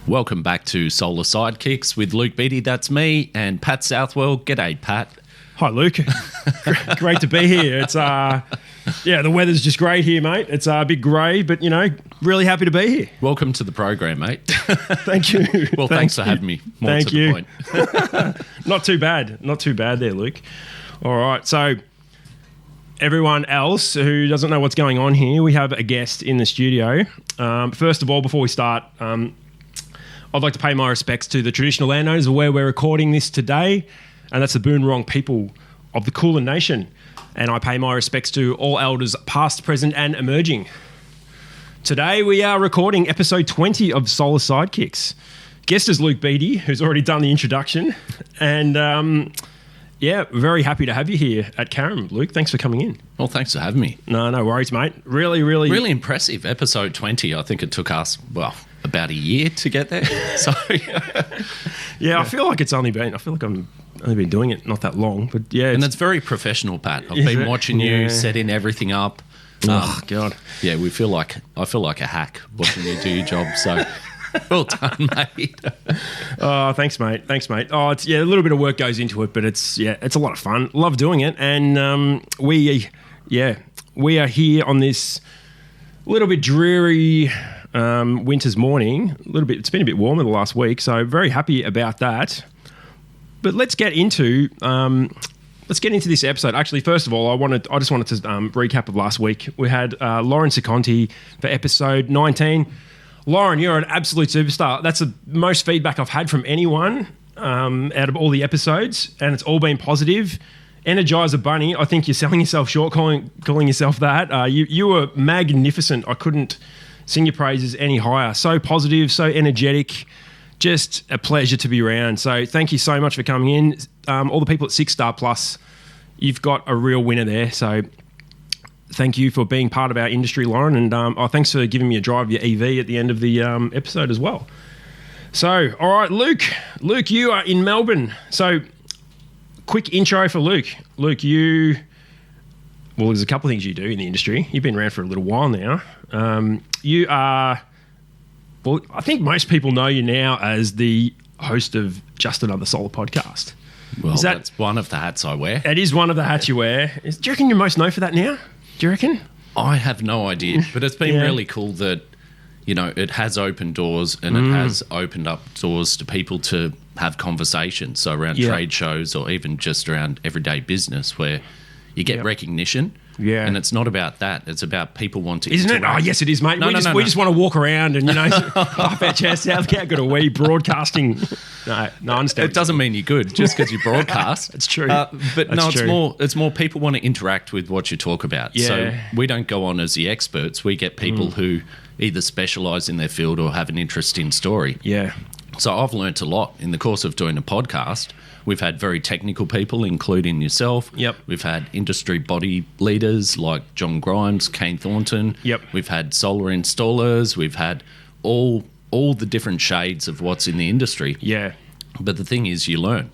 Welcome back to Solar Sidekicks with Luke Beattie, that's me, and Pat Southwell. G'day, Pat. Hi, Luke. Great to be here. It's the weather's just great here, mate. It's a bit grey, but really happy to be here. Welcome to the program, mate. Thank you. Well, thanks for having me. More Thank to you. the point. Not too bad there, Luke. All right, so everyone else who doesn't know what's going on here, we have a guest in the studio. First of all, before we start, I'd like to pay my respects to the traditional landowners of where we're recording this today, and that's the Boonwurrung people of the Kulin Nation. And I pay my respects to all elders past, present and emerging. Today we are recording episode 20 of Solar Sidekicks. Guest is Luke Beattie, who's already done the introduction. And very happy to have you here at Carrum. Luke, thanks for coming in. Well, thanks for having me. No worries, mate. Really impressive. Episode 20, I think it took us, about a year to get there. So yeah, I feel like I've only been doing it not that long, but yeah. And it's very professional, Pat. I've been watching you setting everything up. Oh God. Yeah, I feel like a hack watching you do your job. So well done, mate. Oh, thanks, mate. Oh, it's a little bit of work goes into it, but it's a lot of fun. Love doing it, and we are here on this little bit dreary winter's morning. It's been a bit warmer the last week, so very happy about that. But let's get into this episode. Actually, first of all, I just wanted to recap of last week. We had Lauren Seconti for episode 19. Lauren, you're an absolute superstar. That's the most feedback I've had from anyone out of all the episodes, and it's all been positive. Energizer Bunny, I think you're selling yourself short calling yourself that. You were magnificent. I couldn't sing your praises any higher. So positive, so energetic. Just a pleasure to be around. So thank you so much for coming in. All the people at 6 Star Plus, you've got a real winner there. So thank you for being part of our industry, Lauren. And thanks for giving me a drive of your EV at the end of the episode as well. So, all right, Luke. Luke, you are in Melbourne. So quick intro for Luke. Luke, there's a couple of things you do in the industry. You've been around for a little while now. You are... Well, I think most people know you now as the host of Just Another Solar Podcast. Well, that's one of the hats I wear. It is one of the hats you wear. Do you reckon you're most known for that now? Do you reckon? I have no idea, but it's been really cool that, it has opened doors and it has opened up doors to people to have conversations. So around trade shows or even just around everyday business where you get recognition. Yeah. And it's not about that. It's about people wanting to Isn't it? Oh, yes, it is, mate. We just want to walk around and, puff our chests out. How good are we broadcasting? No, I understand. It doesn't mean you're good just because you broadcast. It's true. It's more people want to interact with what you talk about. Yeah. So we don't go on as the experts. We get people who either specialise in their field or have an interest in story. Yeah. So I've learnt a lot in the course of doing a podcast. We've had very technical people, including yourself. Yep. We've had industry body leaders like John Grimes, Kane Thornton. Yep. We've had solar installers. We've had all the different shades of what's in the industry. Yeah. But the thing is, you learn.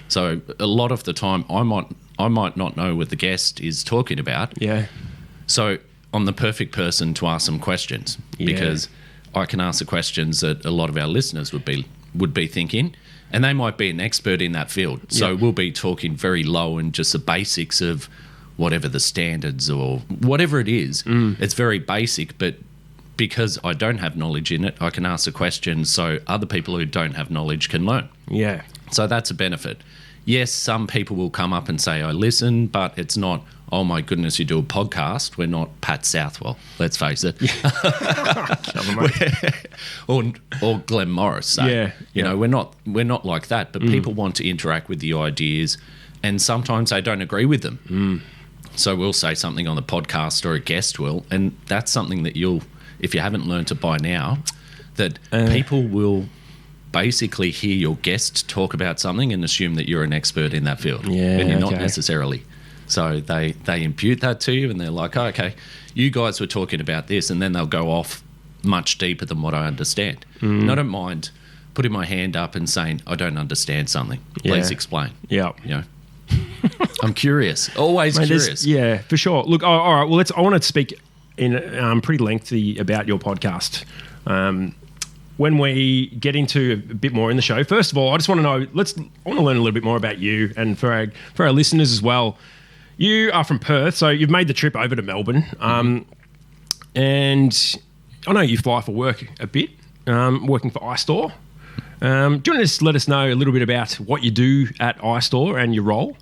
So a lot of the time, I might not know what the guest is talking about. Yeah. So I'm the perfect person to ask some questions because I can ask the questions that a lot of our listeners would be thinking. And they might be an expert in that field. So we'll be talking very low and just the basics of whatever the standards or whatever it is. It's very basic, but because I don't have knowledge in it, I can ask the questions so other people who don't have knowledge can learn. Yeah. So that's a benefit. Yes, some people will come up and say, I listen, but it's not, oh my goodness, you do a podcast. We're not Pat Southwell, let's face it. or glamorous. So, we're not like that, but people want to interact with the ideas and sometimes they don't agree with them. So we'll say something on the podcast or a guest will, and that's something that if you haven't learned it by now, that people will basically hear your guest talk about something and assume that you're an expert in that field. Yeah, and you're not necessarily. So they impute that to you and they're like, oh, okay, you guys were talking about this, and then they'll go off much deeper than what I understand. And I don't mind putting my hand up and saying, I don't understand something. Please explain. Yeah. I'm curious. Always curious. Yeah, for sure. Look, all right. Well, I want to speak in pretty lengthy about your podcast. when we get into a bit more in the show, first of all, I just want to know. I want to learn a little bit more about you, and for our listeners as well. You are from Perth, so you've made the trip over to Melbourne, and I know you fly for work a bit, working for iStore. Do you want to just let us know a little bit about what you do at iStore and your role?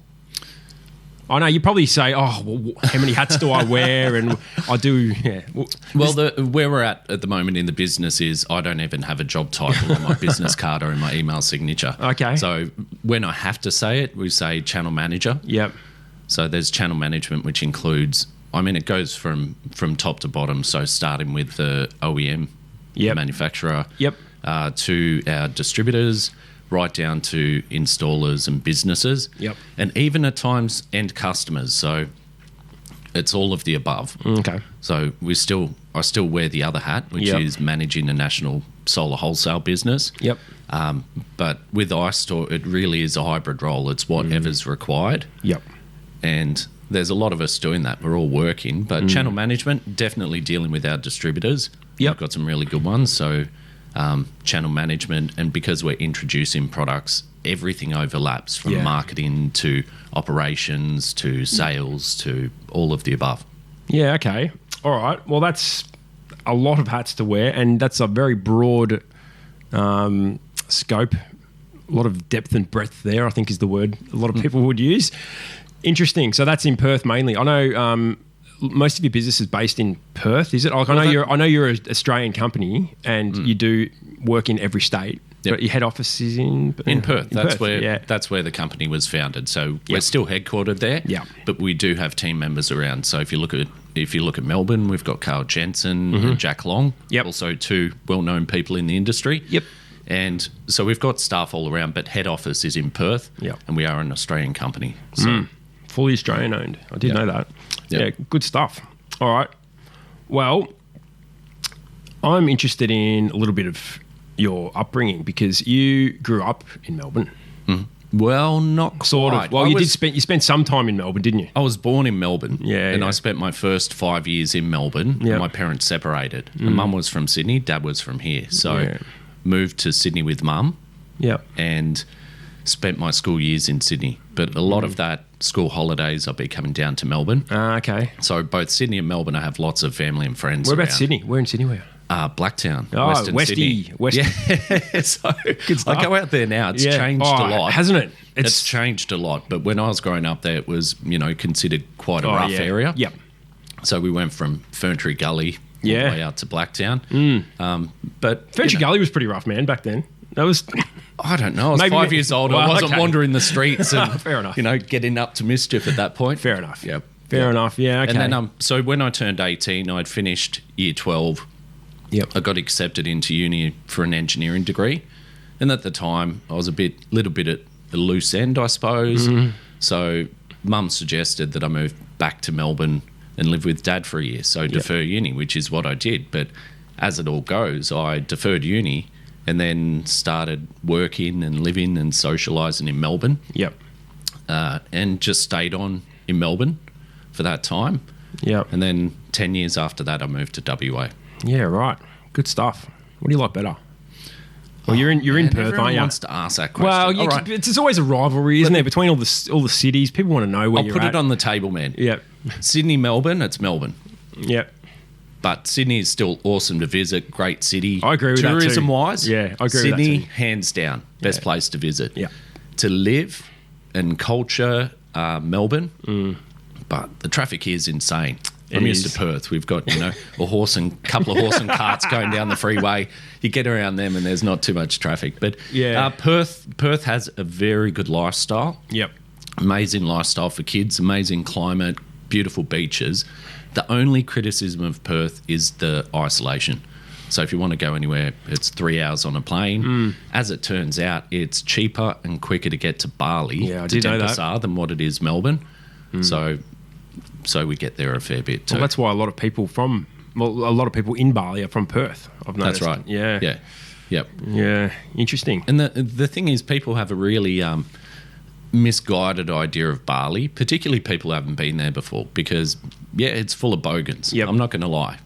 I know you probably say, "Oh, well, how many hats do I wear?" And I do. Yeah. Well, where we're at the moment in the business is I don't even have a job title on my business card or in my email signature. Okay. So when I have to say it, we say channel manager. Yep. So there's channel management, which includes, I mean, it goes from top to bottom. So starting with the OEM, manufacturer, to our distributors, right down to installers and businesses, and even at times end customers. So it's all of the above. Okay. So I still wear the other hat, which is managing a national solar wholesale business. Yep. But with iStore, it really is a hybrid role. It's whatever's required. Yep. And there's a lot of us doing that. We're all working, but channel management, definitely dealing with our distributors. Yep. We've got some really good ones. So channel management, and because we're introducing products, everything overlaps from marketing to operations to sales to all of the above. Yeah, okay. All right. Well, that's a lot of hats to wear, and that's a very broad scope. A lot of depth and breadth there, I think, is the word a lot of people would use. Interesting. So that's in Perth mainly. I know most of your business is based in Perth, is it? Like, I know you're an Australian company, and you do work in every state. But your head office is in Perth. That's where the company was founded. So we're still headquartered there. Yeah. But we do have team members around. So if you look at Melbourne, we've got Carl Jensen and Jack Long. Yep. Also two well-known people in the industry. Yep. And so we've got staff all around, but head office is in Perth. Yep. And we are an Australian company. So fully Australian owned. I did know that. Yep. Yeah, good stuff. All right. Well, I'm interested in a little bit of your upbringing because you grew up in Melbourne. Well, not quite. Sort of. Well, you spent some time in Melbourne, didn't you? I was born in Melbourne. Yeah. I spent my first 5 years in Melbourne. Yep. My parents separated. Mum was from Sydney, Dad was from here. So moved to Sydney with Mum. Yep. And spent my school years in Sydney. But a lot of that school holidays, I'll be coming down to Melbourne. Okay. So both Sydney and Melbourne, I have lots of family and friends Where around. about Sydney? Where in Sydney were you? Blacktown, Western Sydney. Yeah, so I go out there now. It's changed a lot. Hasn't it? It's changed a lot. But when I was growing up there, it was, considered quite a rough area. Yep. So we went from Ferntree Gully all the way out to Blacktown. But Ferntree Gully was pretty rough, man, back then. That was... I don't know. I was 5 years old. I wasn't wandering the streets and, fair enough. Getting up to mischief at that point. Fair enough. Yep. Fair enough. Yeah, okay. And then, so when I turned 18, I'd finished year 12. Yep. I got accepted into uni for an engineering degree. And at the time, I was little bit at a loose end, I suppose. So Mum suggested that I move back to Melbourne and live with Dad for a year. So defer uni, which is what I did. But as it all goes, I deferred uni and then started working and living and socialising in Melbourne. Yep. And just stayed on in Melbourne for that time. Yep. And then 10 years after that, I moved to WA. Yeah, right. Good stuff. What do you like better? Well, you're in Perth, aren't you? Everyone wants to ask that question. Well, it's always a rivalry, isn't there, between all the cities? People want to know where you're at. I'll put it on the table, man. Yep. Sydney, Melbourne, it's Melbourne. Yep. But Sydney is still awesome to visit. Great city. I agree with that too. Tourism-wise, yeah, I agree Sydney, with that too. hands down, best place to visit. Yeah. To live and culture, Melbourne. But the traffic here is insane. I'm used to Perth. We've got, a couple of horse and carts going down the freeway. You get around them and there's not too much traffic. But Perth has a very good lifestyle. Yep. Amazing lifestyle for kids, amazing climate, beautiful beaches. The only criticism of Perth is the isolation. So if you want to go anywhere, it's 3 hours on a plane. As it turns out, it's cheaper and quicker to get to Bali, to Denpasar, than what it is Melbourne. So we get there a fair bit too. Well, that's why a lot of people in Bali are from Perth, I've noticed. That's right. Yeah. Yeah. Yep. Yeah. Interesting. And the thing is, people have a really misguided idea of Bali, particularly people who haven't been there before, because, it's full of bogans. Yep. I'm not going to lie.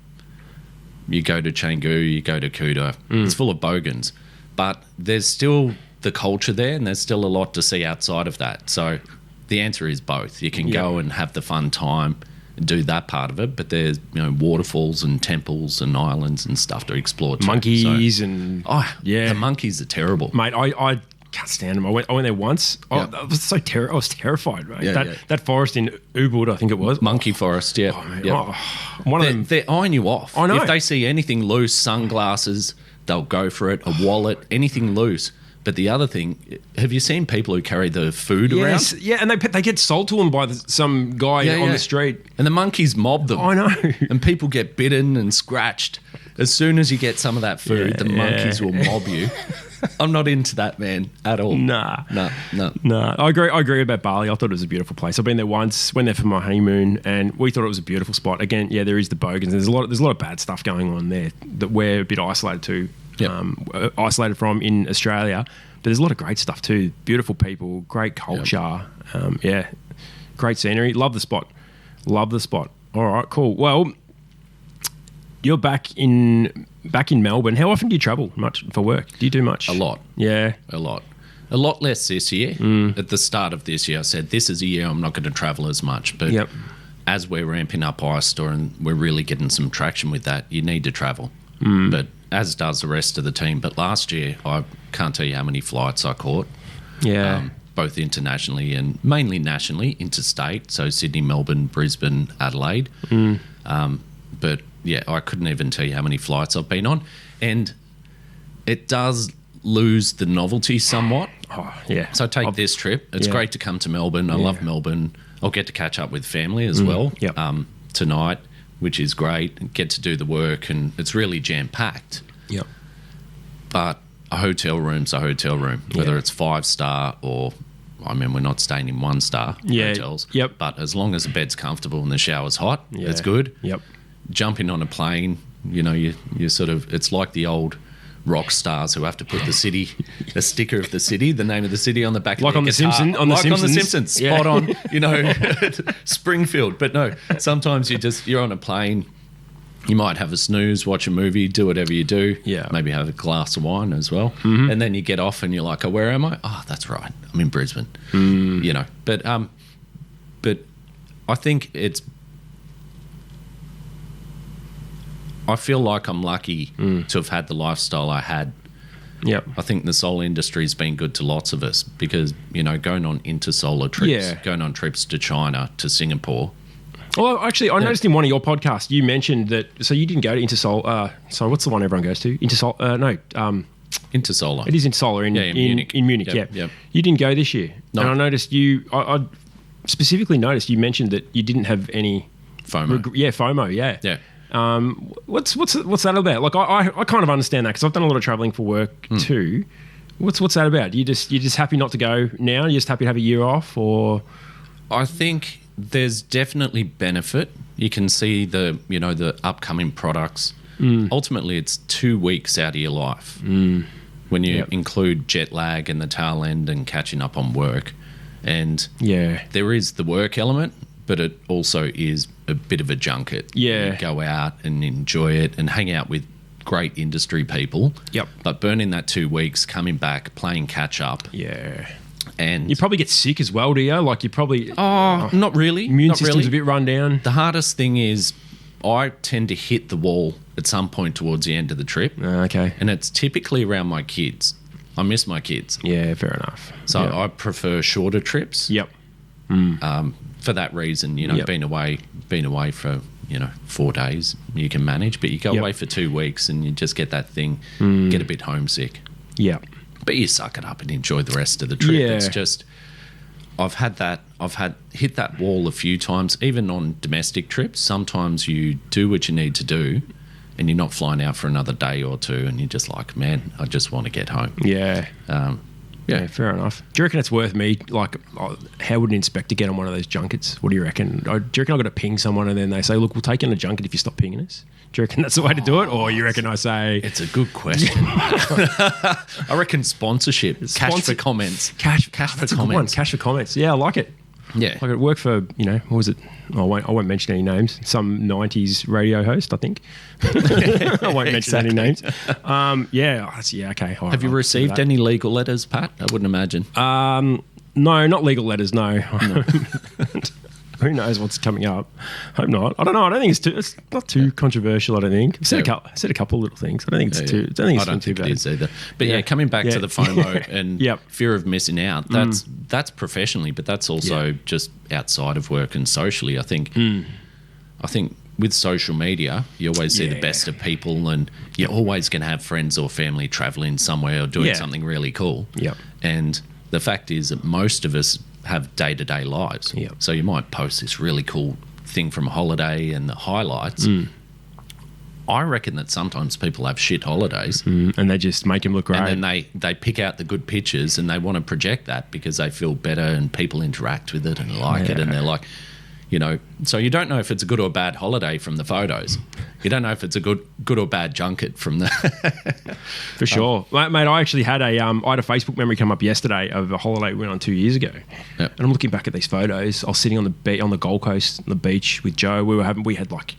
you go to Canggu, you go to Kuta, it's full of bogans. But there's still the culture there, and there's still a lot to see outside of that. So the answer is both. You can go and have the fun time and do that part of it, but there's waterfalls and temples and islands and stuff to explore too. Monkeys the monkeys are terrible, mate. I can't stand them. I went there once. I was I was terrified, mate. That forest in Ubud, I think it was. Monkey forest, yeah. One of them. They're eyeing you off. I know. If they see anything loose, sunglasses, they'll go for it. A wallet, anything loose. But the other thing, have you seen people who carry the food around? Yeah, and they get sold to them by some guy on the street. And the monkeys mob them. I know. And people get bitten and scratched. As soon as you get some of that food, the monkeys will mob you. I'm not into that, man, at all. Nah. I agree about Bali. I thought it was a beautiful place. I've been there once, went there for my honeymoon, and we thought it was a beautiful spot. Again, there is the bogans. There's a lot of bad stuff going on there that we're a bit isolated to. Isolated from in Australia, but there's a lot of great stuff too. Beautiful people, great culture, great scenery. Love the spot. All right, cool. Well, you're back in Melbourne. How often do you travel much for work? Do you do much? A lot. Yeah, a lot less this year. At the start of this year, I said this is a year I'm not going to travel as much. But as we're ramping up iStore and we're really getting some traction with that, you need to travel. But as does the rest of the team. But last year, I can't tell you how many flights I caught. Yeah. Both internationally and mainly nationally, interstate. So Sydney, Melbourne, Brisbane, Adelaide. But yeah, I couldn't even tell you how many flights I've been on. And it does lose the novelty somewhat. Oh, yeah. So take this trip. It's great to come to Melbourne. I love Melbourne. I'll get to catch up with family as well tonight, which is great, and get to do the work, and it's really jam-packed. Yep. But a hotel room's a hotel room, whether it's 5-star or, I mean, we're not staying in 1-star hotels. Yep. But as long as the bed's comfortable and the shower's hot, it's good. Yep. Jumping on a plane, you sort of, it's like the old rock stars who have to put a sticker of the city, the name of the city on the back of their guitar. On the Simpsons. Spot on, Springfield. But no, sometimes you're on a plane, you might have a snooze, watch a movie, do whatever you do. Yeah. Maybe have a glass of wine as well. Mm-hmm. And then you get off and you're like, oh, where am I? Oh, that's right, I'm in Brisbane. But I think I feel like I'm lucky to have had the lifestyle I had. Yep. I think the solar industry's been good to lots of us because, going on intersolar trips, going on trips to China, to Singapore. Well, actually, I noticed in one of your podcasts, you mentioned that, so you didn't go to Intersol. So what's the one everyone goes to? Intersol, Intersolar. It is Intersolar in Munich. In Munich, Yep. You didn't go this year. No. And I noticed I specifically noticed you mentioned that you didn't have any FOMO. FOMO, yeah. Yeah. What's that about? Like I kind of understand that because I've done a lot of traveling for work too. What's that about? You're just happy not to go now? You're just happy to have a year off, or? I think there's definitely benefit. You can see the upcoming products. Ultimately, it's 2 weeks out of your life when you include jet lag and the tail end and catching up on work. And there is the work element, but it also is a bit of a junket. Yeah. You go out and enjoy it and hang out with great industry people. Yep. But burning that 2 weeks, coming back, playing catch up. Yeah. And you probably get sick as well, do you? Like you probably... not really. Immune system's a bit run down. The hardest thing is I tend to hit the wall at some point towards the end of the trip. Okay. And it's typically around my kids. I miss my kids. Yeah, fair enough. So I prefer shorter trips. Yep. For that reason, being away for 4 days, you can manage, but you go away for 2 weeks and you just get that thing, get a bit homesick. Yeah. But you suck it up and enjoy the rest of the trip. Yeah. It's just, I've hit that wall a few times, even on domestic trips. Sometimes you do what you need to do and you're not flying out for another day or two and you're just like, man, I just want to get home. Yeah. Yeah, fair enough. Do you reckon it's worth me, how would an inspector get on one of those junkets? What do you reckon? Do you reckon I've got to ping someone and then they say, look, we'll take you on a junket if you stop pinging us? Do you reckon that's the way to do it? Or you reckon I say... It's a good question. I reckon sponsorship. Cash for comments. Cash for comments. Cash for comments. Yeah, I like it. Yeah. Like it worked for, what was it? I won't mention any names. Some 90s radio host, I think. I won't mention any names. Okay. Have you received any legal letters, Pat? I wouldn't imagine. No, not legal letters, no. Who knows what's coming up? Hope not. I don't know. I don't think it's not too controversial, I don't think. I've said a couple of little things. I don't think it's too I don't think it is either. But coming back to the FOMO and fear of missing out, that's professionally, but that's also just outside of work and socially. I think with social media, you always see the best of people, and you're always going to have friends or family traveling somewhere or doing something really cool. Yeah. And the fact is that most of us have day-to-day lives. Yep. So you might post this really cool thing from a holiday and the highlights. I reckon that sometimes people have shit holidays. And they just make them look great. And then they pick out the good pictures and they want to project that because they feel better and people interact with it and like it. And they're like, so you don't know if it's a good or bad holiday from the photos. You don't know if it's a good or bad junket from the... For sure. Mate, I actually had a Facebook memory come up yesterday of a holiday we went on 2 years ago. Yep. And I'm looking back at these photos. I was sitting on the Gold Coast, on the beach with Joe. We had like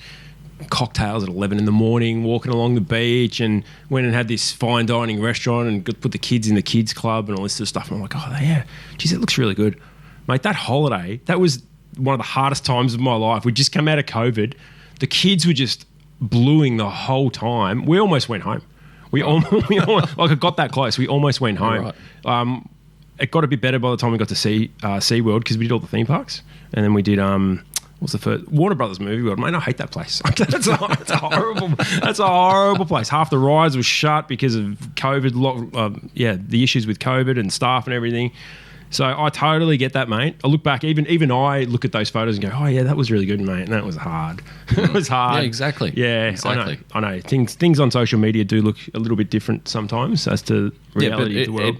cocktails at 11 in the morning, walking along the beach, and went and had this fine dining restaurant and put the kids in the kids club and all this sort of stuff. And I'm like, oh, yeah, geez, it looks really good. Mate, that holiday, that was one of the hardest times of my life. We just come out of COVID. The kids were just bluing the whole time. We almost went home. We almost like it got that close. We almost went home. Right. It got a bit better by the time we got to SeaWorld because we did all the theme parks. And then we did what's the first Warner Brothers Movie World. Man, I hate that place. That's a horrible place. Half the rides were shut because of COVID. The issues with COVID and staff and everything. So I totally get that, mate. I look back, even I look at those photos and go, oh yeah, that was really good, mate. And that was hard. It was hard. Yeah, exactly. Yeah, exactly. I know. Things on social media do look a little bit different sometimes as to reality of the world.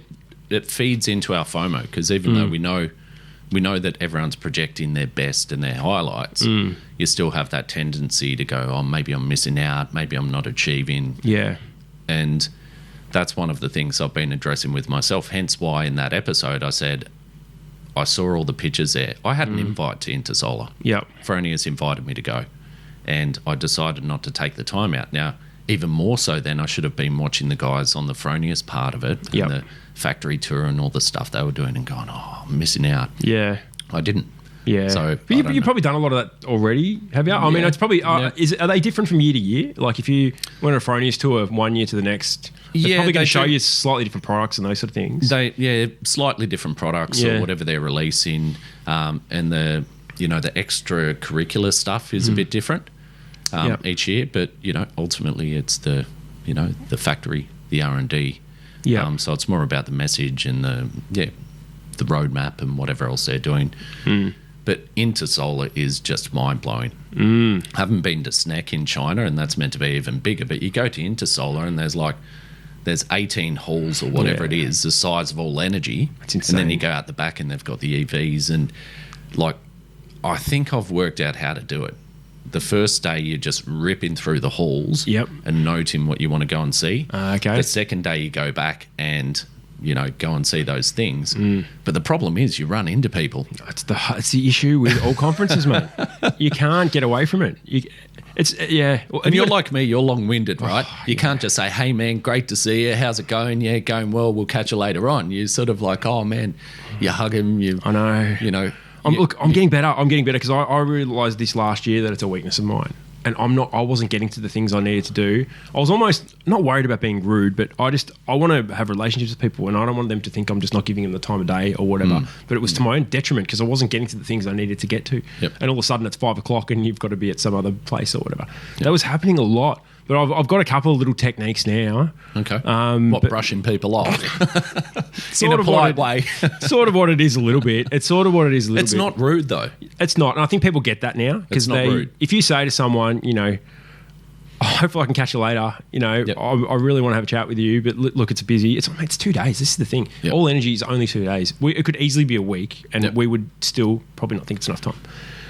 It feeds into our FOMO because even though we know that everyone's projecting their best and their highlights, you still have that tendency to go, oh, maybe I'm missing out, maybe I'm not achieving. Yeah. And that's one of the things I've been addressing with myself, hence why in that episode I said I saw all the pictures there. I had an invite to Intersolar. Yep. Fronius invited me to go, and I decided not to take the time out. Now, even more so then, I should have been watching the guys on the Fronius part of it and the factory tour and all the stuff they were doing and going, oh, I'm missing out. Yeah. I didn't. Yeah. So you've probably done a lot of that already, have you? I mean, it's probably... are they different from year to year? Like if you went on a Fronius tour 1 year to the next... They're probably going to show you slightly different products and those sort of things. Slightly different products or whatever they're releasing, and the extracurricular stuff is a bit different each year. But ultimately it's the factory, the R&D. Yeah. So it's more about the message and the roadmap and whatever else they're doing. But Intersolar is just mind blowing. I haven't been to SNEC in China, and that's meant to be even bigger. But you go to Intersolar and there's 18 halls or whatever it is, the size of all energy. It's insane. And then you go out the back and they've got the EVs. And I think I've worked out how to do it. The first day you're just ripping through the halls and noting what you want to go and see. Okay. The second day you go back and go and see those things. But the problem is you run into people. It's the issue with all conferences, mate. You can't get away from it. And you're like me, you're long-winded, right? You can't just say, hey, man, great to see you. How's it going? Yeah, going well. We'll catch you later on. You're sort of like, oh, man, you hug him. I know. I'm getting better. I'm getting better because I realised this last year that it's a weakness of mine. And I wasn't getting to the things I needed to do. I was almost not worried about being rude, but I want to have relationships with people and I don't want them to think I'm just not giving them the time of day or whatever. But it was to my own detriment because I wasn't getting to the things I needed to get to. Yep. And all of a sudden it's 5 o'clock and you've got to be at some other place or whatever. Yep. That was happening a lot. But I've got a couple of little techniques now. Okay. Brushing people off? In a polite way. Sort of what it is a little bit. It's sort of what it is a little bit. It's not rude though. It's not. And I think people get that now. It's not rude. If you say to someone, hopefully I can catch you later, I really want to have a chat with you, but look, it's busy. It's 2 days. This is the thing. Yep. All energy is only 2 days. It could easily be a week and we would still probably not think it's enough time.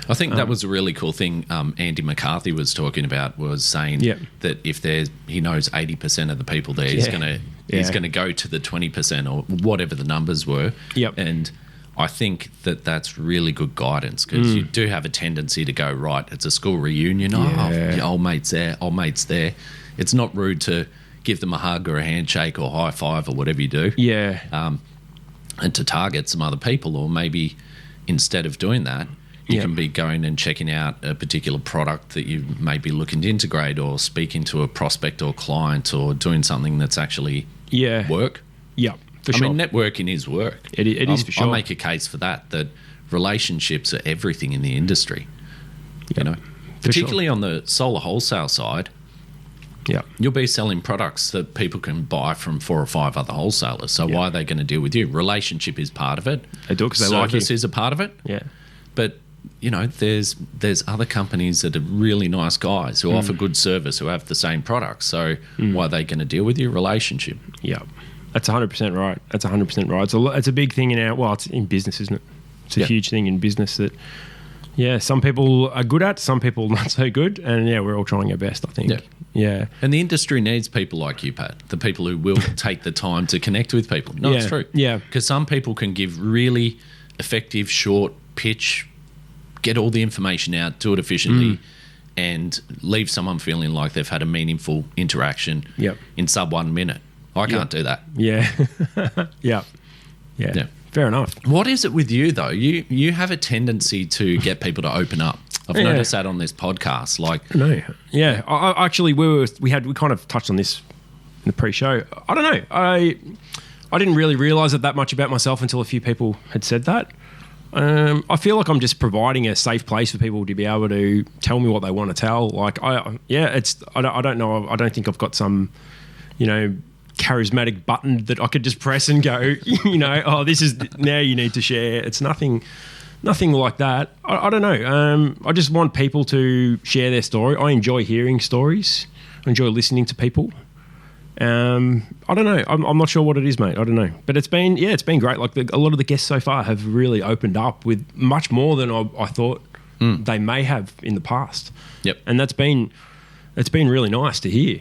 I think that was a really cool thing Andy McCarthy was talking about, was saying that if he knows 80% of the people there, he's going to go to the 20% or whatever the numbers were. Yep. And I think that that's really good guidance, because you do have a tendency to go, right, it's a school reunion. Old mate's there, old mate's there. It's not rude to give them a hug or a handshake or high five or whatever you do. Yeah. And to target some other people, or maybe instead of doing that, you can be going and checking out a particular product that you may be looking to integrate, or speaking to a prospect or client, or doing something that's actually work. Yeah, for sure. I mean, networking is work. It is for sure. I make a case for that relationships are everything in the industry. You know, particularly on the solar wholesale side. Yeah, you'll be selling products that people can buy from 4 or 5 other wholesalers. So why are they going to deal with you? Relationship is part of it. They do it because they like you. Service is a part of it. Yeah, but you know, there's other companies that are really nice guys who offer good service, who have the same products. So why are they going to deal with you? Relationship. Yeah, that's 100% right. That's 100% right. It's a big thing it's in business, isn't it? It's a huge thing in business that. Yeah, some people are good at, some people not so good, and we're all trying our best, I think. Yeah. And the industry needs people like you, Pat, the people who will take the time to connect with people. No, it's true. Yeah. Because some people can give really effective, short pitch, get all the information out, do it efficiently, and leave someone feeling like they've had a meaningful interaction in sub 1 minute. I can't do that. Yeah. Yeah. Fair enough. What is it with you, though? You have a tendency to get people to open up. I've noticed that on this podcast. No. Yeah. I actually, we kind of touched on this in the pre-show. I don't know. I didn't really realise that much about myself until a few people had said that. I feel like I'm just providing a safe place for people to be able to tell me what they want to tell. I don't know. I don't think I've got some, charismatic button that I could just press and go, this is now you need to share. It's nothing like that. I don't know. I just want people to share their story. I enjoy hearing stories. I enjoy listening to people. I don't know. I'm not sure what it is, mate. I don't know. But it's been great. Like a lot of the guests so far have really opened up with much more than I thought they may have in the past. Yep. And it's been really nice to hear.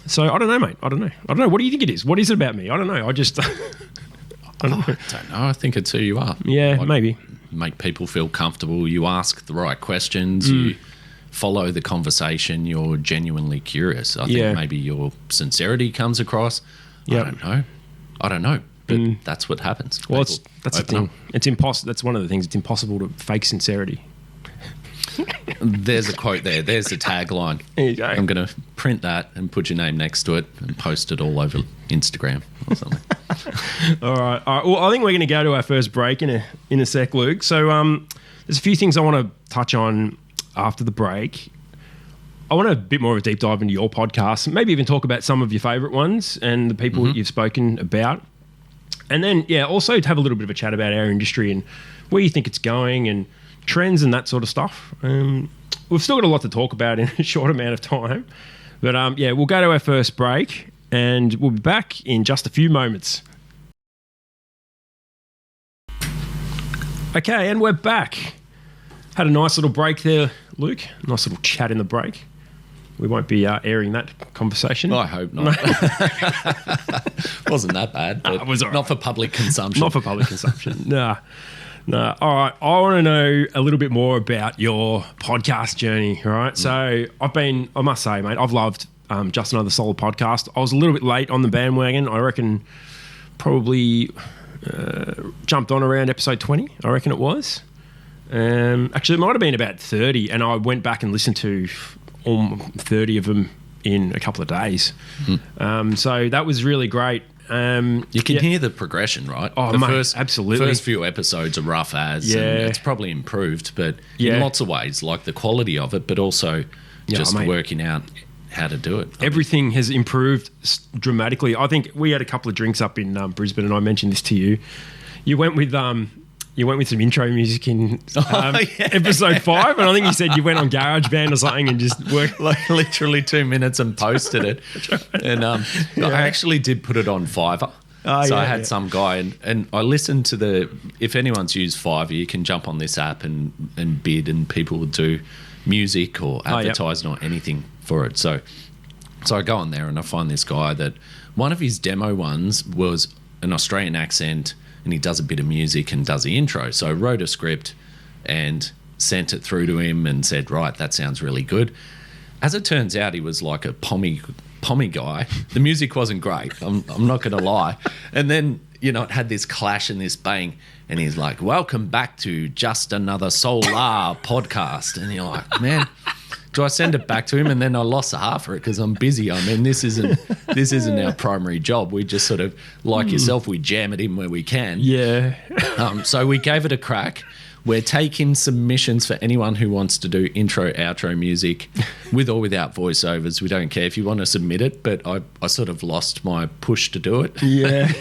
So I don't know, mate. I don't know. What do you think it is? What is it about me? I don't know. I just I don't know. I think it's who you are. Yeah, maybe. Make people feel comfortable. You ask the right questions. You follow the conversation. You're genuinely curious. I think maybe your sincerity comes across. I don't know. But that's what happens. Well, that's the thing. It's impossible. That's one of the things. It's impossible to fake sincerity. There's a quote there. There's a tagline. There you go. I'm going to print that and put your name next to it and post it all over Instagram or something. All right. Well, I think we're going to go to our first break in a sec, Luke. So there's a few things I want to touch on after the break. I want a bit more of a deep dive into your podcast, maybe even talk about some of your favourite ones and the people that you've spoken about. And then, also to have a little bit of a chat about our industry and where you think it's going and trends and that sort of stuff. We've still got a lot to talk about in a short amount of time. But, we'll go to our first break and we'll be back in just a few moments. Okay, and we're back. Had a nice little break there, Luke. Nice little chat in the break. We won't be airing that conversation. I hope not. Wasn't that bad. But it was all right. Not for public consumption. Not for public consumption. No. All right. I want to know a little bit more about your podcast journey. All right. So I must say, mate, I've loved Just Another Solid Podcast. I was a little bit late on the bandwagon. I reckon probably jumped on around episode 20. I reckon it was. Actually, it might have been about 30. And I went back and listened to all 30 of them in a couple of days. So that was really great. You can hear the progression, right? Oh, mate, absolutely. First few episodes are rough as, and it's probably improved, but in lots of ways, like the quality of it, but also just working out how to do it. Everything has improved dramatically. I think we had a couple of drinks up in Brisbane, and I mentioned this to you. You went with some intro music in episode 5, and I think you said you went on GarageBand or something and just worked like literally 2 minutes and posted it. And I actually did put it on Fiverr. I had some guy, and I listened to if anyone's used Fiverr, you can jump on this app and bid, and people will do music or advertising or anything for it. So I go on there and I find this guy that one of his demo ones was an Australian accent and he does a bit of music and does the intro. So I wrote a script and sent it through to him and said, right, that sounds really good. As it turns out, he was like a pommy guy. The music wasn't great. I'm not going to lie. And then, you know, it had this clash and this bang. And he's like, welcome back to Just Another Solar podcast. And you're like, man, do I send it back to him? And then I lost half of it because I'm busy. I mean, this isn't our primary job. We just sort of, like yourself, we jam it in where we can. Yeah. So we gave it a crack. We're taking submissions for anyone who wants to do intro, outro music with or without voiceovers. We don't care if you want to submit it, but I sort of lost my push to do it. Yeah.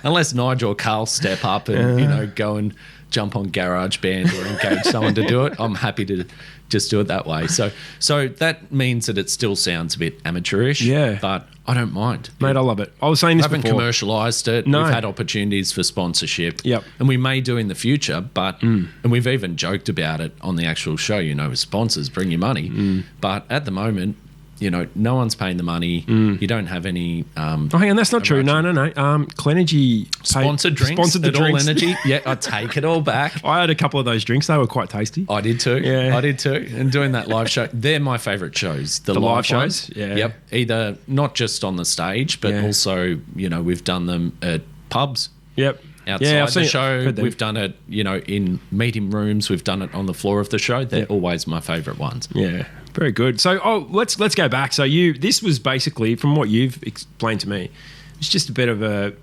unless Nigel or Carl step up and, you know, go and jump on GarageBand or engage someone to do it. I'm happy to just do it that way. So that means that it still sounds a bit amateurish. Yeah. But I don't mind. Mate, I love it. I was saying this before. We haven't commercialised it. No. We've had opportunities for sponsorship. Yep. And we may do in the future, but and we've even joked about it on the actual show, you know, with sponsors, bring your money. But at the moment, you know, no one's paying the money. You don't have any... hang on, that's not true. No. Clenergy... Sponsored drinks at All Energy. Yeah, I take it all back. I had a couple of those drinks. They were quite tasty. I did too. Yeah. I did too. And doing that live show, they're my favourite shows. The live shows? ones. Yeah. Yep. Either not just on the stage, but also, you know, we've done them at pubs. Yep. Outside the show, we've done it, you know, in meeting rooms. We've done it on the floor of the show. They're always my favourite ones. Yeah, very good. So, let's go back. So, this was basically, from what you've explained to me, it's just a bit of a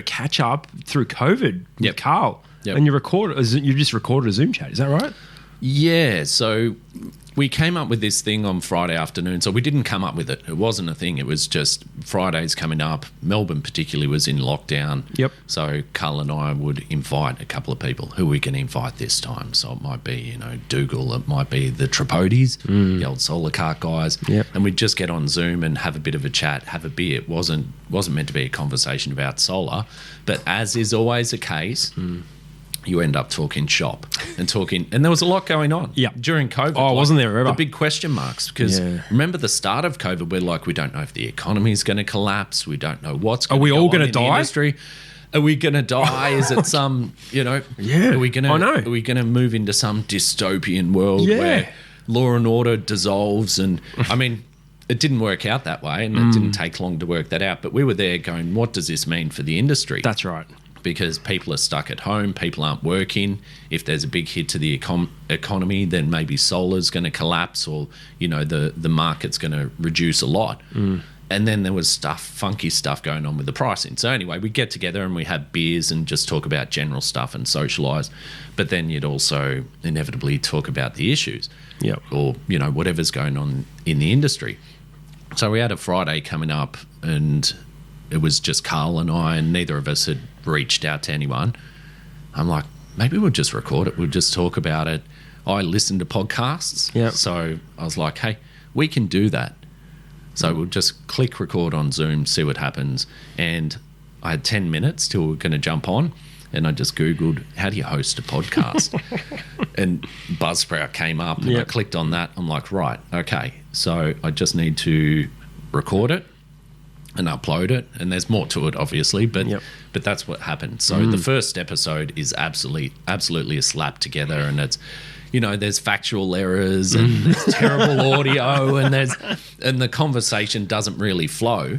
catch up through COVID with Carl. Yep. And you just recorded a Zoom chat. Is that right? Yeah. So we came up with this thing on Friday afternoon. So we didn't come up with it. It wasn't a thing. It was just Fridays coming up. Melbourne particularly was in lockdown. Yep. So Carl and I would invite a couple of people. Who are we going to invite this time? So it might be, you know, Dougal. It might be the Tripodies, the old solar cart guys. Yep. And we'd just get on Zoom and have a bit of a chat, have a beer. It wasn't meant to be a conversation about solar. But as is always the case... you end up talking shop and there was a lot going on during COVID. Oh, wasn't there ever? The big question marks, because remember the start of COVID, we're like, we don't know if the economy is going to collapse. We don't know what's going to go on. Are we all going to die? Industry. Are we going to die? Is it some, you know, are we going to move into some dystopian world where law and order dissolves? And I mean, it didn't work out that way, and it didn't take long to work that out. But we were there going, what does this mean for the industry? That's right. Because people are stuck at home, people aren't working. If there's a big hit to the economy, then maybe solar's going to collapse, or, you know, the market's going to reduce a lot. And then there was funky stuff going on with the pricing. So anyway, we get together and we have beers and just talk about general stuff and socialise. But then you'd also inevitably talk about the issues, or, you know, whatever's going on in the industry. So we had a Friday coming up, and it was just Carl and I, and neither of us had reached out to anyone. I'm like, maybe we'll just record it. We'll just talk about it. I listen to podcasts. Yep. So I was like, hey, we can do that. So we'll just click record on Zoom, see what happens. And I had 10 minutes till we were going to jump on. And I just Googled, how do you host a podcast? And Buzzsprout came up, and I clicked on that. I'm like, right, okay. So I just need to record it and upload it, and there's more to it, obviously, but that's what happened. So the first episode is absolutely a slap together, and it's, you know, there's factual errors and there's terrible audio, and the conversation doesn't really flow.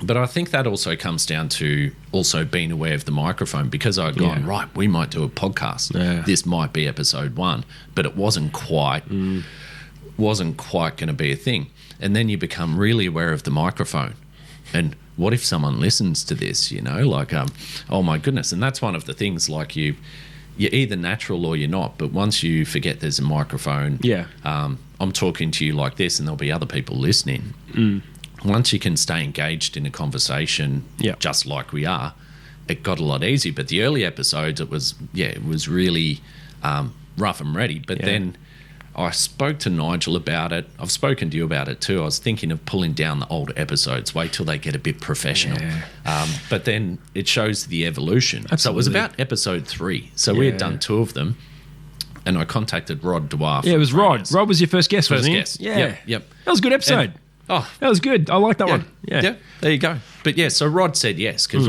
But I think that also comes down to also being aware of the microphone, because I'd gone, right, we might do a podcast. This might be episode 1, but it wasn't quite going to be a thing. And then you become really aware of the microphone. And what if someone listens to this, you know, like, oh my goodness. And that's one of the things, like you're either natural or you're not. But once you forget there's a microphone, I'm talking to you like this and there'll be other people listening. Once you can stay engaged in a conversation, just like we are, it got a lot easier. But the early episodes, it was really rough and ready. But then I spoke to Nigel about it. I've spoken to you about it too. I was thinking of pulling down the old episodes, wait till they get a bit professional. But then it shows the evolution. Absolutely. So it was about episode 3. So we had done 2 of them, and I contacted Rod Dwarf. Yeah, it was Rod. Rod was your first guest, wasn't he? First guest. Yep. That was a good episode. That was good. I like that one. Yeah. There you go. But so Rod said yes, because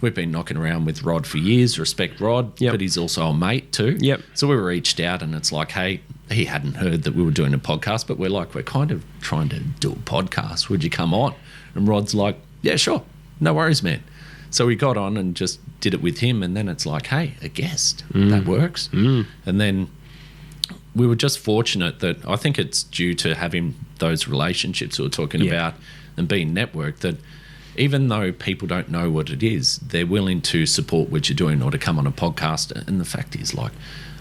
we've been knocking around with Rod for years, respect Rod, but he's also a mate too. Yep. So we reached out and it's like, hey, he hadn't heard that we were doing a podcast, but we're kind of trying to do a podcast. Would you come on? And Rod's like, yeah, sure. No worries, man. So we got on and just did it with him. And then it's like, hey, a guest, that works. And then we were just fortunate that I think it's due to having those relationships we were talking about and being networked, that even though people don't know what it is, they're willing to support what you're doing or to come on a podcast. And the fact is, like,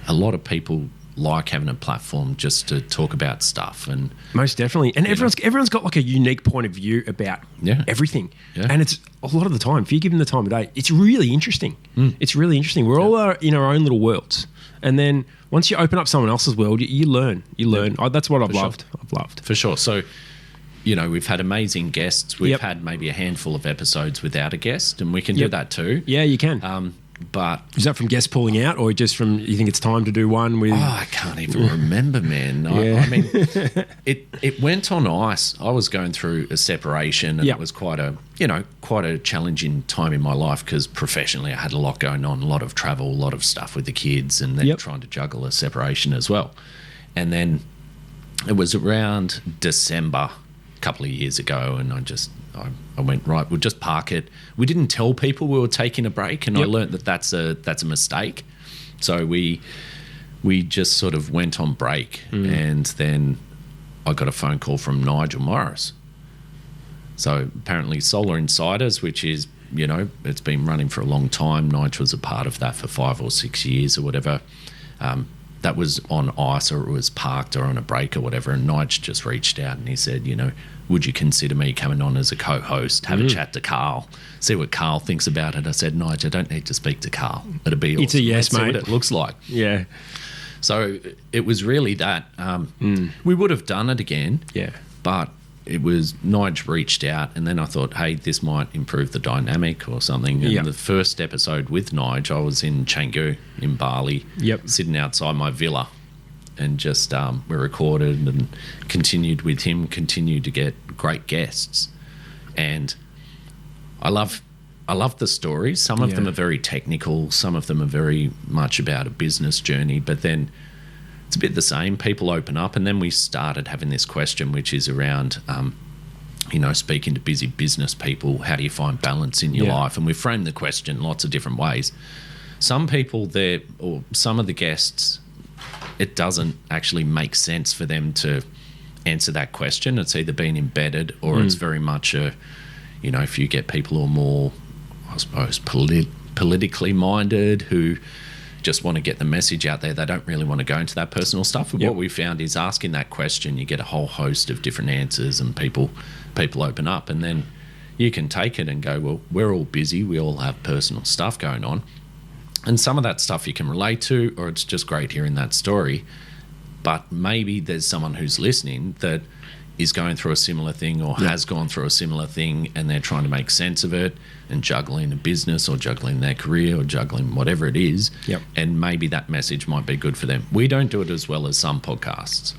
a lot of people like having a platform just to talk about stuff. And most definitely. And everyone's got like a unique point of view about everything. Yeah. And it's a lot of the time, if you give them the time of day, it's really interesting. It's really interesting. We're all in our own little worlds. And then once you open up someone else's world, you learn. That's what I've loved. For sure. So, we've had amazing guests. We've had maybe a handful of episodes without a guest, and we can do that too. Yeah, you can. But is that from guests pulling out, or just from you think it's time to do one with? Oh, I can't even remember, man. I mean, it went on ice. I was going through a separation, and it was quite a challenging time in my life because professionally I had a lot going on, a lot of travel, a lot of stuff with the kids, and then trying to juggle a separation as well. And then it was around December a couple of years ago, and I went, right, we'll just park it. We didn't tell people we were taking a break, and I learned that that's a mistake. So we just sort of went on break, and then I got a phone call from Nigel Morris. So apparently Solar Insiders, which is, it's been running for a long time. Nigel was a part of that for 5 or 6 years or whatever. That was on ice, or it was parked or on a break or whatever, and Nigel just reached out and he said, would you consider me coming on as a co-host, have a chat to Carl, see what Carl thinks about it? I said, Nigel, I don't need to speak to Carl. It'll be awesome. It's a yes, mate. See what it looks like. Yeah. So it was really that. We would have done it again, but it was Nigel reached out, and then I thought, hey, this might improve the dynamic or something. And the first episode with Nigel, I was in Canggu in Bali, sitting outside my villa, and just we recorded and continued with him, continued to get great guests. And I love the stories. Some of them are very technical, some of them are very much about a business journey, but then it's a bit the same. People open up, and then we started having this question, which is around, speaking to busy business people, how do you find balance in your life? And we framed the question lots of different ways. Some people there, or some of the guests, it doesn't actually make sense for them to answer that question. It's either been embedded, or it's very much if you get people who are more, I suppose, politically minded, who just want to get the message out there. They don't really want to go into that personal stuff. But what we found is asking that question, you get a whole host of different answers, and people open up, and then you can take it and go, well, we're all busy. We all have personal stuff going on. And some of that stuff you can relate to, or it's just great hearing that story. But maybe there's someone who's listening that is going through a similar thing, or has gone through a similar thing, and they're trying to make sense of it and juggling a business, or juggling their career, or juggling whatever it is. And maybe that message might be good for them. We don't do it as well as some podcasts.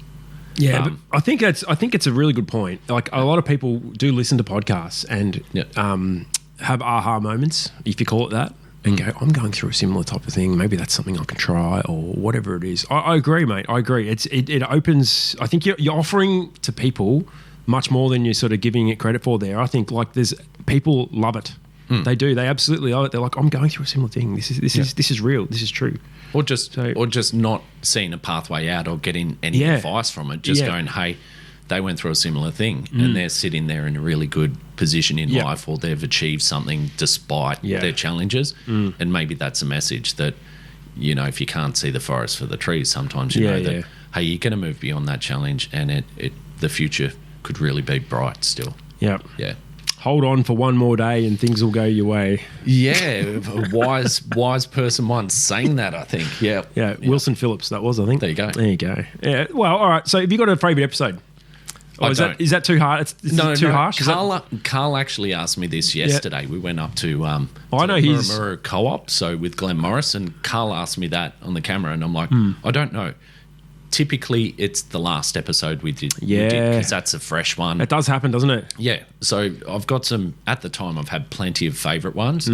Yeah, but I think it's a really good point. Like, a lot of people do listen to podcasts and have aha moments, if you call it that, and go, I'm going through a similar type of thing. Maybe that's something I can try, or whatever it is. I agree, mate. I agree. It opens. I think you're offering to people much more than you're sort of giving it credit for there. I think there's people love it. They do. They absolutely love it. They're like, I'm going through a similar thing. This is real. This is true. Or just not seeing a pathway out, or getting any advice from it. Just going, hey, they went through a similar thing, and they're sitting there in a really good position in life, or they've achieved something despite their challenges. And maybe that's a message that, if you can't see the forest for the trees, sometimes you know that, hey, you're going to move beyond that challenge, and the future could really be bright still. Yeah. Hold on for one more day and things will go your way. Yeah, a wise person once saying that, I think. Yeah. Wilson Phillips, that was, I think. There you go. Yeah. Well, all right. So have you got a favourite episode? Or is that too hard? Too harsh? Carl actually asked me this yesterday. We went up to Co-op, so with Glamorous, and Carl asked me that on the camera, and I'm like, I don't know. typically it's the last episode we did. Yeah. Because that's a fresh one. It does happen, doesn't it? Yeah. So I've got some, at the time, I've had plenty of favourite ones.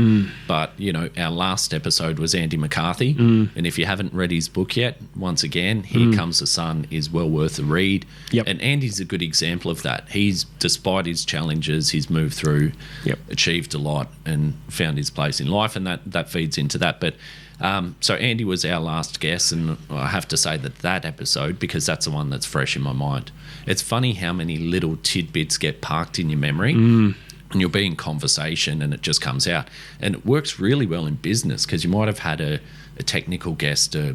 But, our last episode was Andy McCarthy. And if you haven't read his book yet, once again, Here Comes the Sun is well worth a read. Yep. And Andy's a good example of that. He's, despite his challenges, he's moved through, achieved a lot and found his place in life. And that feeds into that. But so Andy was our last guest, and I have to say that episode, because that's the one that's fresh in my mind. It's funny how many little tidbits get parked in your memory, and you'll be in conversation and it just comes out. And it works really well in business, because you might have had a technical guest, a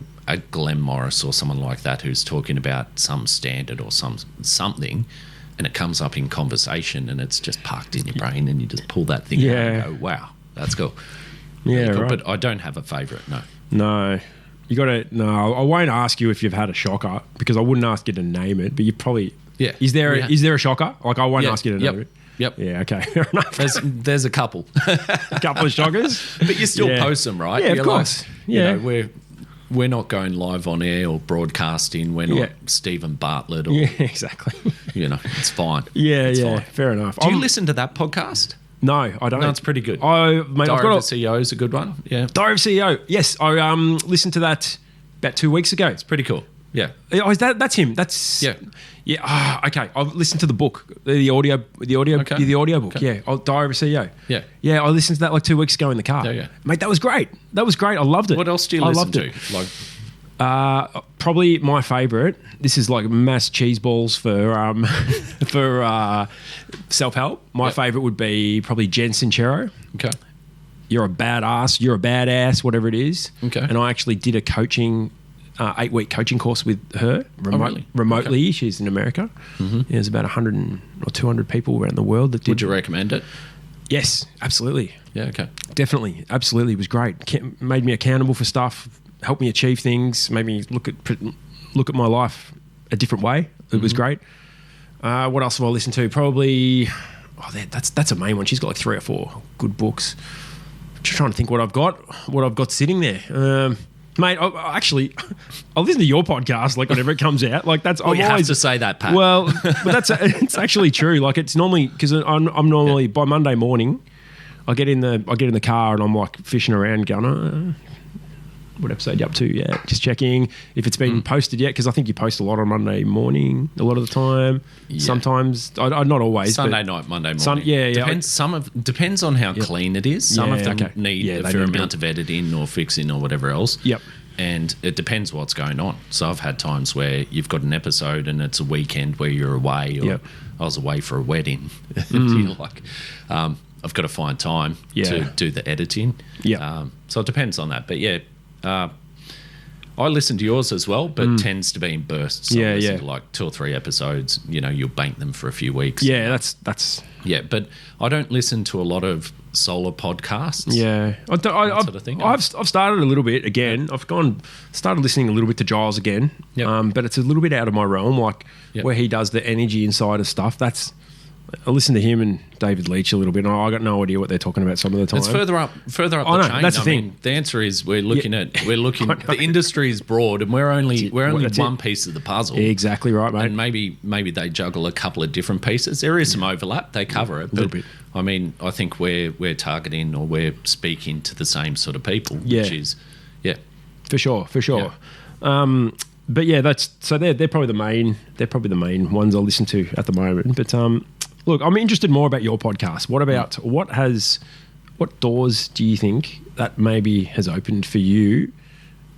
glamorous or someone like that, who's talking about some standard or something, and it comes up in conversation and it's just parked in your brain, and you just pull that thing out and go, wow, that's cool. Yeah, cool. right. But I don't have a favourite, no. No. You got to... No, I won't ask you if you've had a shocker, because I wouldn't ask you to name it, but you probably... Yeah. Is there a shocker? Like, I won't ask you to name it. Yep. Yeah, okay. Fair enough. There's a couple. A couple of shockers. But you still post them, right? Yeah, of course. We're not going live on air or broadcasting. We're not Stephen Bartlett. Or, exactly. It's fine. It's fine. Fair enough. Do you listen to that podcast? No, I don't. No, it's pretty good. Diary of the CEO is a good one. Yeah. Diary of CEO. Yes, I listened to that about 2 weeks ago. It's pretty cool. Yeah. Oh, that's him. That's yeah. Okay. I've listened to the book, the audio book. Okay. Yeah. Diary of a CEO. Yeah. Yeah. I listened to that like 2 weeks ago in the car. Yeah. Mate, that was great. I loved it. What else do you listen to? Like, probably my favourite. This is like mass cheese balls for self-help. My favourite would be probably Jen Sincero. Okay. You're a badass. You're a badass. Whatever it is. Okay. And I actually did a 8-week coaching course with her remotely. Okay. She's in America. There's about 100 or 200 people around the world that did. Would you recommend it? Yes, absolutely. Yeah. Okay. Definitely, absolutely. It was great. Made me accountable for stuff. Helped me achieve things. Made me look at my life a different way. It was great. What else have I listened to? Probably. That's a main one. She's got like 3 or 4 good books. Just trying to think what I've got sitting there. Mate, I'll listen to your podcast like whenever it comes out. Like that's. Well, you have to say that, Pat. Well, but it's actually true. Like it's normally because I'm normally by Monday morning, I get in the car and I'm like fishing around, going, what episode you up to? Yeah, just checking if it's been posted yet, because I think you post a lot on Monday morning a lot of the time. Yeah. Sometimes, not always. Sunday night, Monday morning. Depends on how clean it is. Some of them need a fair amount of editing or fixing or whatever else. Yep. And it depends what's going on. So I've had times where you've got an episode and it's a weekend where you're away, or I was away for a wedding. You're like, I've got to find time to do the editing. Yeah. So it depends on that. But I listen to yours as well, but tends to be in bursts. So I listen to like 2 or 3 episodes. You'll bank them for a few weeks. Yeah, that's. Yeah, but I don't listen to a lot of solar podcasts. Yeah, that sort of thing. I've started a little bit again. I've started listening a little bit to Giles again. Yep. But it's a little bit out of my realm, like where he does the energy inside of stuff. I listen to him and David Leach a little bit, and I got no idea what they're talking about some of the time. It's further up the chain. That's the thing. The answer is we're looking. The industry is broad, and we're only one piece of the puzzle. Exactly right, mate. And maybe they juggle a couple of different pieces. There is some overlap. They cover it, a little bit. I mean, I think we're targeting or we're speaking to the same sort of people, which is for sure. Yeah. But yeah, they're probably the main ones I listen to at the moment. But look, I'm interested more about your podcast. What doors do you think that maybe has opened for you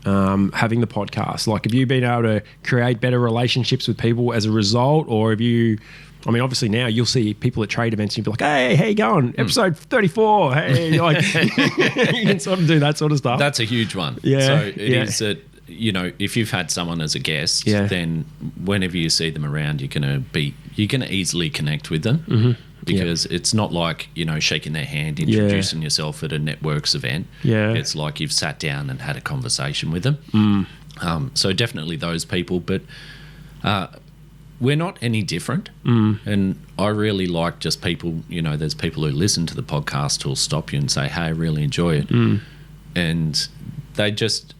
having the podcast? Like, have you been able to create better relationships with people as a result, or have you? I mean, obviously now you'll see people at trade events and you'll be like, "Hey, how you going? Episode 34. Hey," like you can sort of do that sort of stuff. That's a huge one. Yeah. So it is that. If you've had someone as a guest, then whenever you see them around, you're gonna easily connect with them because it's not like shaking their hand, introducing yourself at a networks event. Yeah, it's like you've sat down and had a conversation with them. So definitely those people, but we're not any different. And I really like just people. There's people who listen to the podcast who'll stop you and say, "Hey, I really enjoy it," and they just.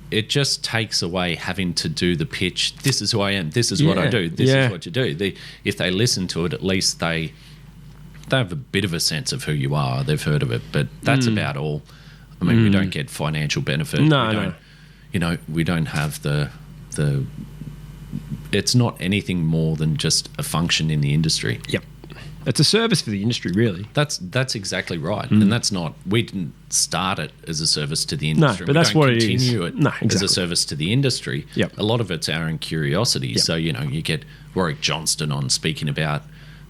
it just takes away having to do the pitch. This is who I am. This is what I do. This is what you do. If they listen to it, at least they have a bit of a sense of who you are. They've heard of it, but that's about all. I mean, we don't get financial benefit. No. You know, we don't have the. It's not anything more than just a function in the industry. Yep. It's a service for the industry, really. That's exactly right. And that's not, we didn't start it as a service to the industry. No, but that's what it is. We don't continue it exactly. as a service to the industry. Yep. A lot of it's our own curiosity. Yep. So, you know, you get Warwick Johnston on speaking about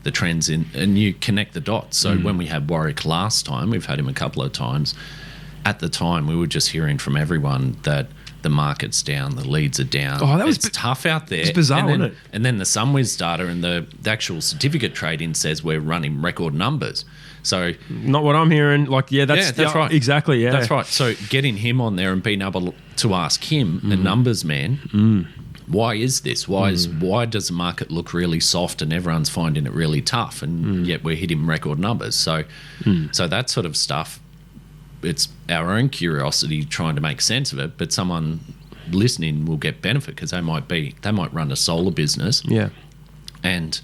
the trends and you connect the dots. So when we had Warwick last time, we've had him a couple of times. At the time, we were just hearing from everyone that the market's down, the leads are down. Oh, that was it's tough out there. It's bizarre, wasn't it? And then the Sunwiz data and the actual certificate trading says we're running record numbers. So not what I'm hearing. Like, that's right. Exactly, yeah. That's right. So getting him on there and being able to ask him, a numbers man, why is this? Why does the market look really soft and everyone's finding it really tough, and yet we're hitting record numbers? So that sort of stuff. It's our own curiosity trying to make sense of it, but someone listening will get benefit because they might run a solar business, and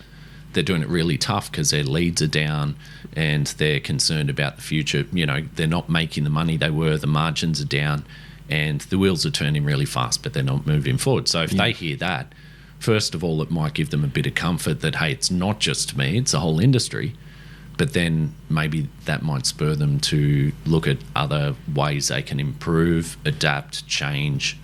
they're doing it really tough because their leads are down and they're concerned about the future. You know, they're not making the money they were, the margins are down, and the wheels are turning really fast, but they're not moving forward. So if they hear that, first of all, it might give them a bit of comfort that, hey, it's not just me, it's the whole industry. But then maybe that might spur them to look at other ways they can improve, adapt, change.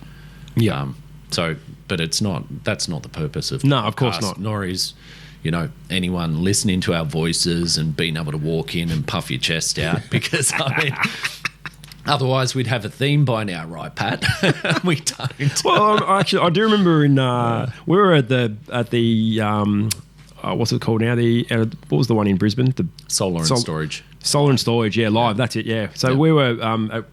Yeah. But that's not the purpose of No, of course not. Nor is, you know, anyone listening to our voices and being able to walk in and puff your chest out because I mean, otherwise we'd have a theme by now, right, Pat? We don't. Well, actually, I do remember we were at the what's it called now? What was the one in Brisbane? The Solar and Storage. Solar and Storage, yeah, live. That's it, yeah. So we were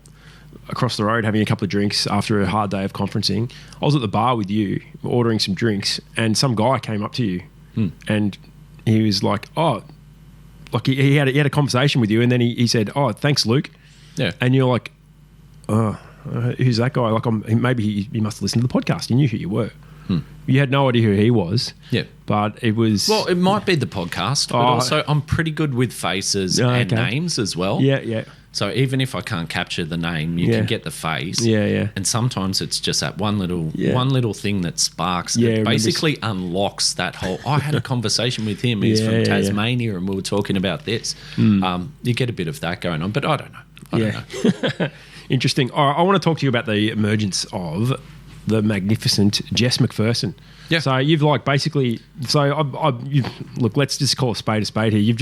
across the road having a couple of drinks after a hard day of conferencing. I was at the bar with you, ordering some drinks, and some guy came up to you, and he was like, "Oh," like he had a conversation with you, and then he said, "Oh, thanks, Luke." Yeah, and you're like, "Oh, who's that guy?" Like, maybe he must have listened to the podcast. He knew who you were. You had no idea who he was. Yeah. But it was... Well, it might be the podcast, but also I'm pretty good with faces and names as well. Yeah. So even if I can't capture the name, you can get the face. Yeah. And sometimes it's just that one little thing that sparks. It basically unlocks that whole... I had a conversation with him. He's from Tasmania and we were talking about this. You get a bit of that going on, but I don't know. I don't know. Interesting. All right, I want to talk to you about the emergence of the magnificent Jess McPherson. Yeah. So you've like basically. So look. Let's just call a spade here. You've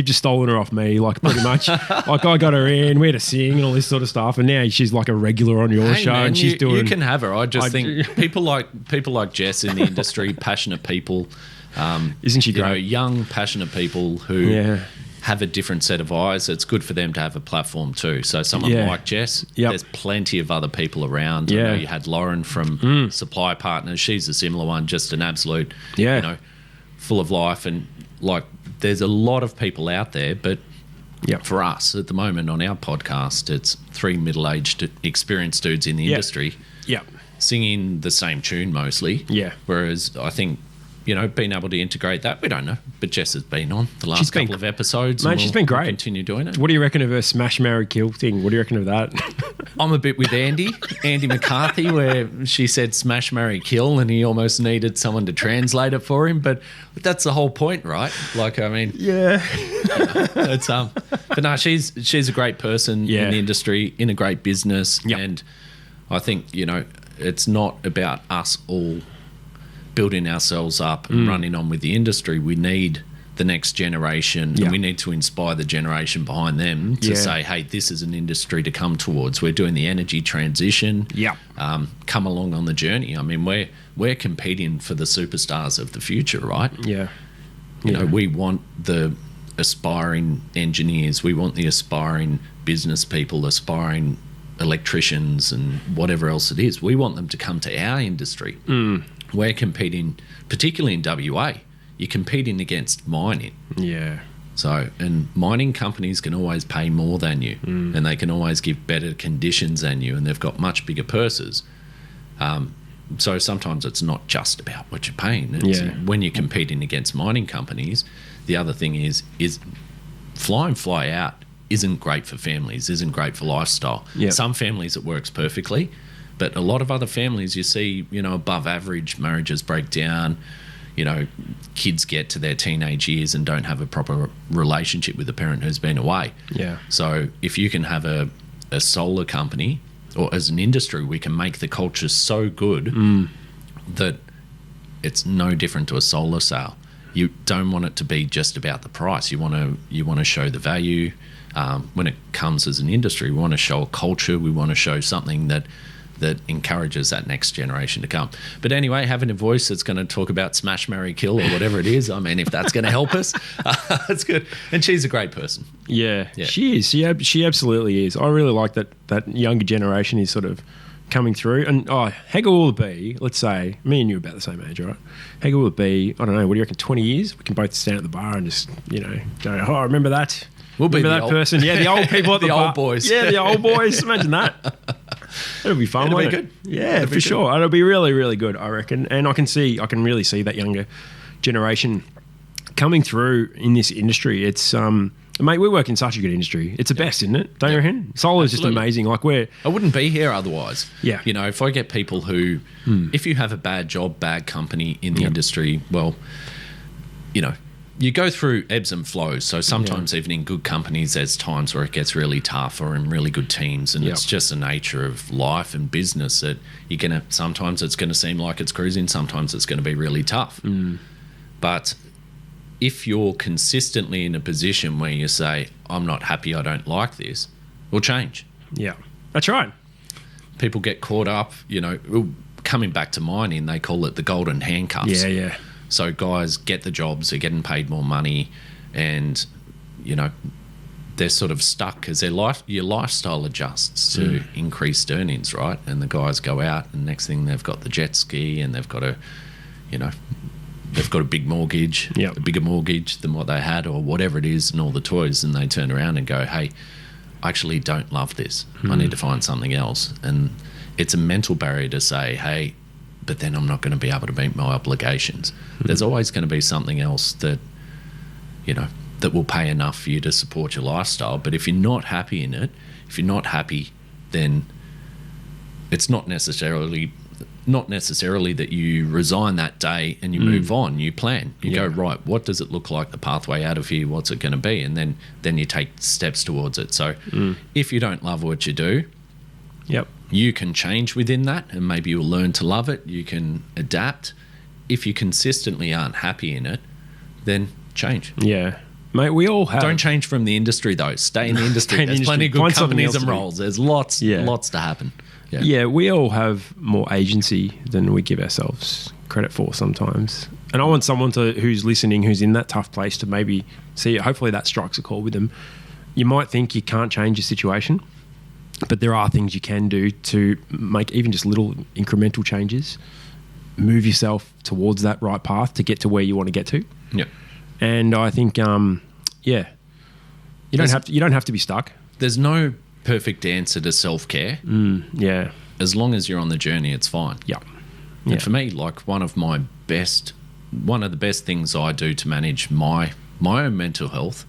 just stolen her off me, like pretty much. Like I got her in, we had to sing and all this sort of stuff, and now she's like a regular on your show, man, and she's doing. You can have her. I think people like Jess in the industry, passionate people. Isn't she great? You know, young, passionate people who have a different set of eyes. It's good for them to have a platform too. So someone like Jess, there's plenty of other people around. I know you had Lauren from Supply Partners. She's a similar one, just an absolute, you know, full of life. And like, there's a lot of people out there, but for us at the moment on our podcast, it's three middle-aged experienced dudes in the industry singing the same tune mostly. Yeah. Whereas I think, you know, being able to integrate that, we don't know. But Jess has been on the last couple of episodes. Man, she's been great. We'll continue doing it. What do you reckon of her smash, marry, kill thing? What do you reckon of that? I'm a bit with Andy McCarthy, where she said smash, marry, kill, and he almost needed someone to translate it for him. But that's the whole point, right? Like, I mean, it's but no, she's a great person in the industry, in a great business, and I think, you know, it's not about us all building ourselves up and running on with the industry. We need the next generation and we need to inspire the generation behind them to say, hey, this is an industry to come towards. We're doing the energy transition. Come along on the journey. I mean, we're competing for the superstars of the future, right? You know, we want the aspiring engineers, we want the aspiring business people, aspiring electricians and whatever else it is. We want them to come to our industry. We're competing, particularly in WA, you're competing against mining. So, and mining companies can always pay more than you, and they can always give better conditions than you, and they've got much bigger purses. So sometimes it's not just about what you're paying. It's when you're competing against mining companies, the other thing is fly in, fly out isn't great for families, isn't great for lifestyle. Yep. Some families it works perfectly, but a lot of other families you see, above average marriages break down. Kids get to their teenage years and don't have a proper relationship with the parent who's been away. Yeah. So if you can have a solar company, or as an industry, we can make the culture so good that it's no different to a solar sale. You don't want it to be just about the price. You want to show the value. When it comes as an industry, we want to show a culture. We want to show something that encourages that next generation to come. But anyway, having a voice that's going to talk about smash, marry, kill, or whatever it is, I mean, if that's going to help us, that's good. And she's a great person. Yeah. She is. She absolutely is. I really like that younger generation is sort of coming through. And how will it be, let's say, me and you are about the same age, right? How will it be, I don't know, what do you reckon, 20 years? We can both stand at the bar and just, go, I remember that. We'll be remember that person. Yeah, the old people at the bar. old boys. Yeah, the old boys. Imagine that. It'll be fun. It'll be won't good. It? Yeah, for sure. It'll be really, really good, I reckon. And I can really see that younger generation coming through in this industry. It's mate, we work in such a good industry. It's the best, isn't it? Don't you reckon? Solar is just amazing. Like I wouldn't be here otherwise. Yeah. If I get people who, if you have a bad job, bad company in the industry, well, you go through ebbs and flows. So sometimes even in good companies, there's times where it gets really tough, or in really good teams. And it's just the nature of life and business that sometimes it's going to seem like it's cruising. Sometimes it's going to be really tough. But if you're consistently in a position where you say, I'm not happy, I don't like this, we'll change. Yeah, that's right. People get caught up, coming back to mining, they call it the golden handcuffs. Yeah. So guys get the jobs, they're getting paid more money, and they're sort of stuck because your lifestyle adjusts to increased earnings, right? And the guys go out, and next thing they've got the jet ski, and they've got a big mortgage, a bigger mortgage than what they had, or whatever it is, and all the toys, and they turn around and go, hey, I actually don't love this. I need to find something else. And it's a mental barrier to say, hey, but then I'm not going to be able to meet my obligations. There's always going to be something else that will pay enough for you to support your lifestyle. But if you're not happy in it, then it's not necessarily that you resign that day and you move on. You plan. You go, right, what does it look like, the pathway out of here? What's it going to be? And then you take steps towards it. So if you don't love what you do, you can change within that, and maybe you'll learn to love it. You can adapt. If you consistently aren't happy in it, then change. Yeah. Mate, we all have... Don't change from the industry, though. Stay in the industry. There's plenty of good companies and roles. There's lots to happen. Yeah, we all have more agency than we give ourselves credit for sometimes. And I want someone who's listening, who's in that tough place, to maybe see it. Hopefully that strikes a chord with them. You might think you can't change your situation, but there are things you can do to make even just little incremental changes, move yourself towards that right path to get to where you want to get to. Yeah. And I think, you don't have to be stuck. There's no perfect answer to self-care. Yeah. As long as you're on the journey, it's fine. Yeah. And for me, like one of the best things I do to manage my own mental health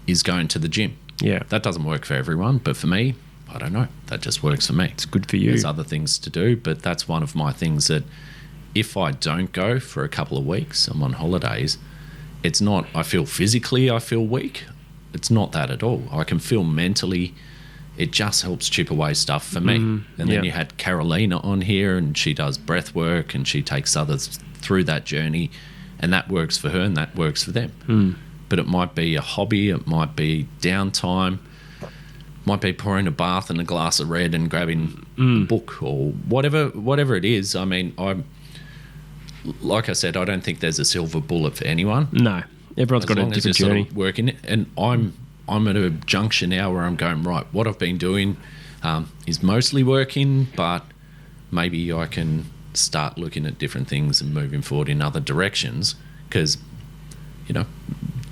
is going to the gym. Yeah. That doesn't work for everyone, but for me, I don't know. That just works for me. It's good for you. There's other things to do, but that's one of my things that if I don't go for a couple of weeks, I'm on holidays, it's not, I feel weak. It's not that at all. I can feel mentally, it just helps chip away stuff for me. And then you had Carolina on here, and she does breath work, and she takes others through that journey, and that works for her and that works for them. But it might be a hobby, it might be downtime, might be pouring a bath and a glass of red and grabbing a book, or whatever it is. I mean, like I said, I don't think there's a silver bullet for anyone. No, everyone's got a different journey. Sort of working it, and I'm at a junction now where I'm going, right, what I've been doing is mostly working, but maybe I can start looking at different things and moving forward in other directions, because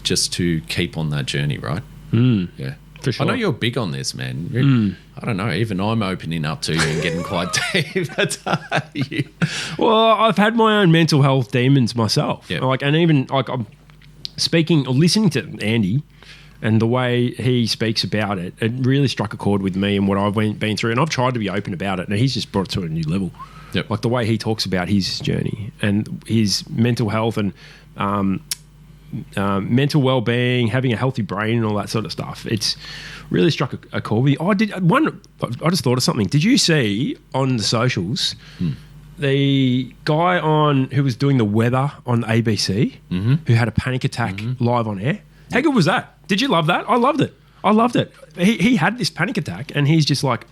just to keep on that journey, right? Yeah. For sure. I know you're big on this, man. I don't know. Even I'm opening up to you and getting quite deep. That's you. Well, I've had my own mental health demons myself. Yeah. And even I'm speaking or listening to Andy and the way he speaks about it, it really struck a chord with me and what I've been through. And I've tried to be open about it. And he's just brought it to a new level. Yep. Like the way he talks about his journey and his mental health and mental well-being, having a healthy brain and all that sort of stuff. It's really struck a chord with me. I just thought of something. Did you see on the socials the guy who was doing the weather on ABC who had a panic attack live on air? How good was that? Did you love that? I loved it. He had this panic attack and he's just like,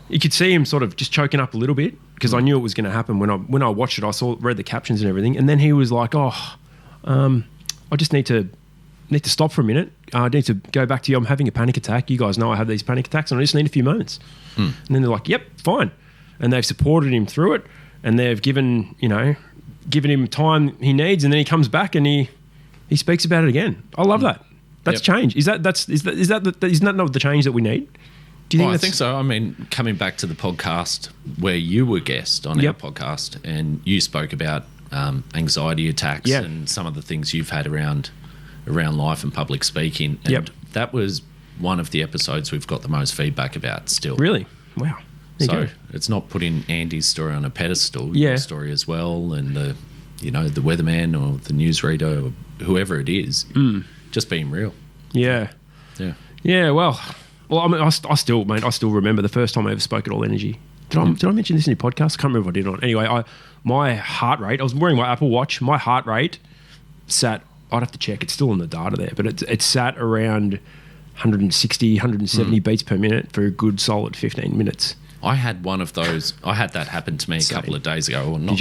you could see him sort of just choking up a little bit because I knew it was going to happen when I watched it. I read the captions and everything, and then he was like, I just need to stop for a minute. I need to go back to you. I'm having a panic attack. You guys know I have these panic attacks and I just need a few moments. And then they're like, yep, fine. And they've supported him through it and they've given him time he needs, and then he comes back and he speaks about it again. I love that. That's change. Is that not the change that we need? Do you think I think so. I mean, coming back to the podcast where you were guest on our podcast and you spoke about anxiety attacks and some of the things you've had around life and public speaking. And that was one of the episodes we've got the most feedback about still. Really? Wow. So it's not putting Andy's story on a pedestal, your story as well, and the weatherman or the newsreader or whoever it is, just being real. Yeah. Yeah. Yeah, well, I mean, I still remember the first time I ever spoke at All Energy. Did I mention this in your podcast? I can't remember if I did or not. Anyway, my heart rate, I was wearing my Apple Watch, my heart rate sat, I'd have to check, it's still in the data there, but it sat around 160, 170 beats per minute for a good solid 15 minutes. I had one of those. I had that happen to me a couple of days ago, or not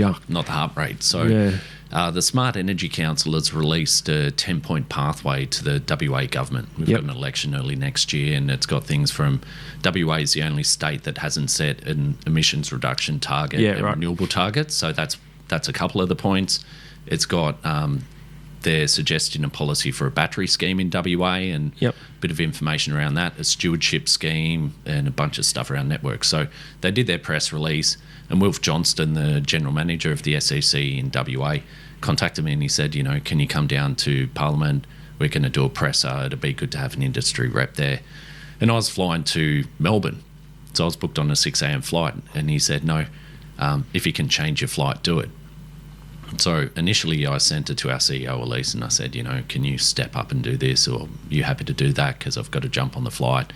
the heart rate. So the Smart Energy Council has released a 10-point pathway to the WA government. We've got an election early next year, and it's got things from WA is the only state that hasn't set an emissions reduction target and renewable targets. So that's a couple of the points. It's got they're suggesting a policy for a battery scheme in WA and a bit of information around that, a stewardship scheme and a bunch of stuff around networks. So they did their press release, and Wilf Johnston, the general manager of the SEC in WA, contacted me and he said, can you come down to Parliament? We're going to do a presser. It'd be good to have an industry rep there. And I was flying to Melbourne. So I was booked on a 6 a.m. flight. And he said, no, if you can change your flight, do it. So initially I sent it to our CEO, Elise, and I said, can you step up and do this? Or are you happy to do that? Because I've got to jump on the flight.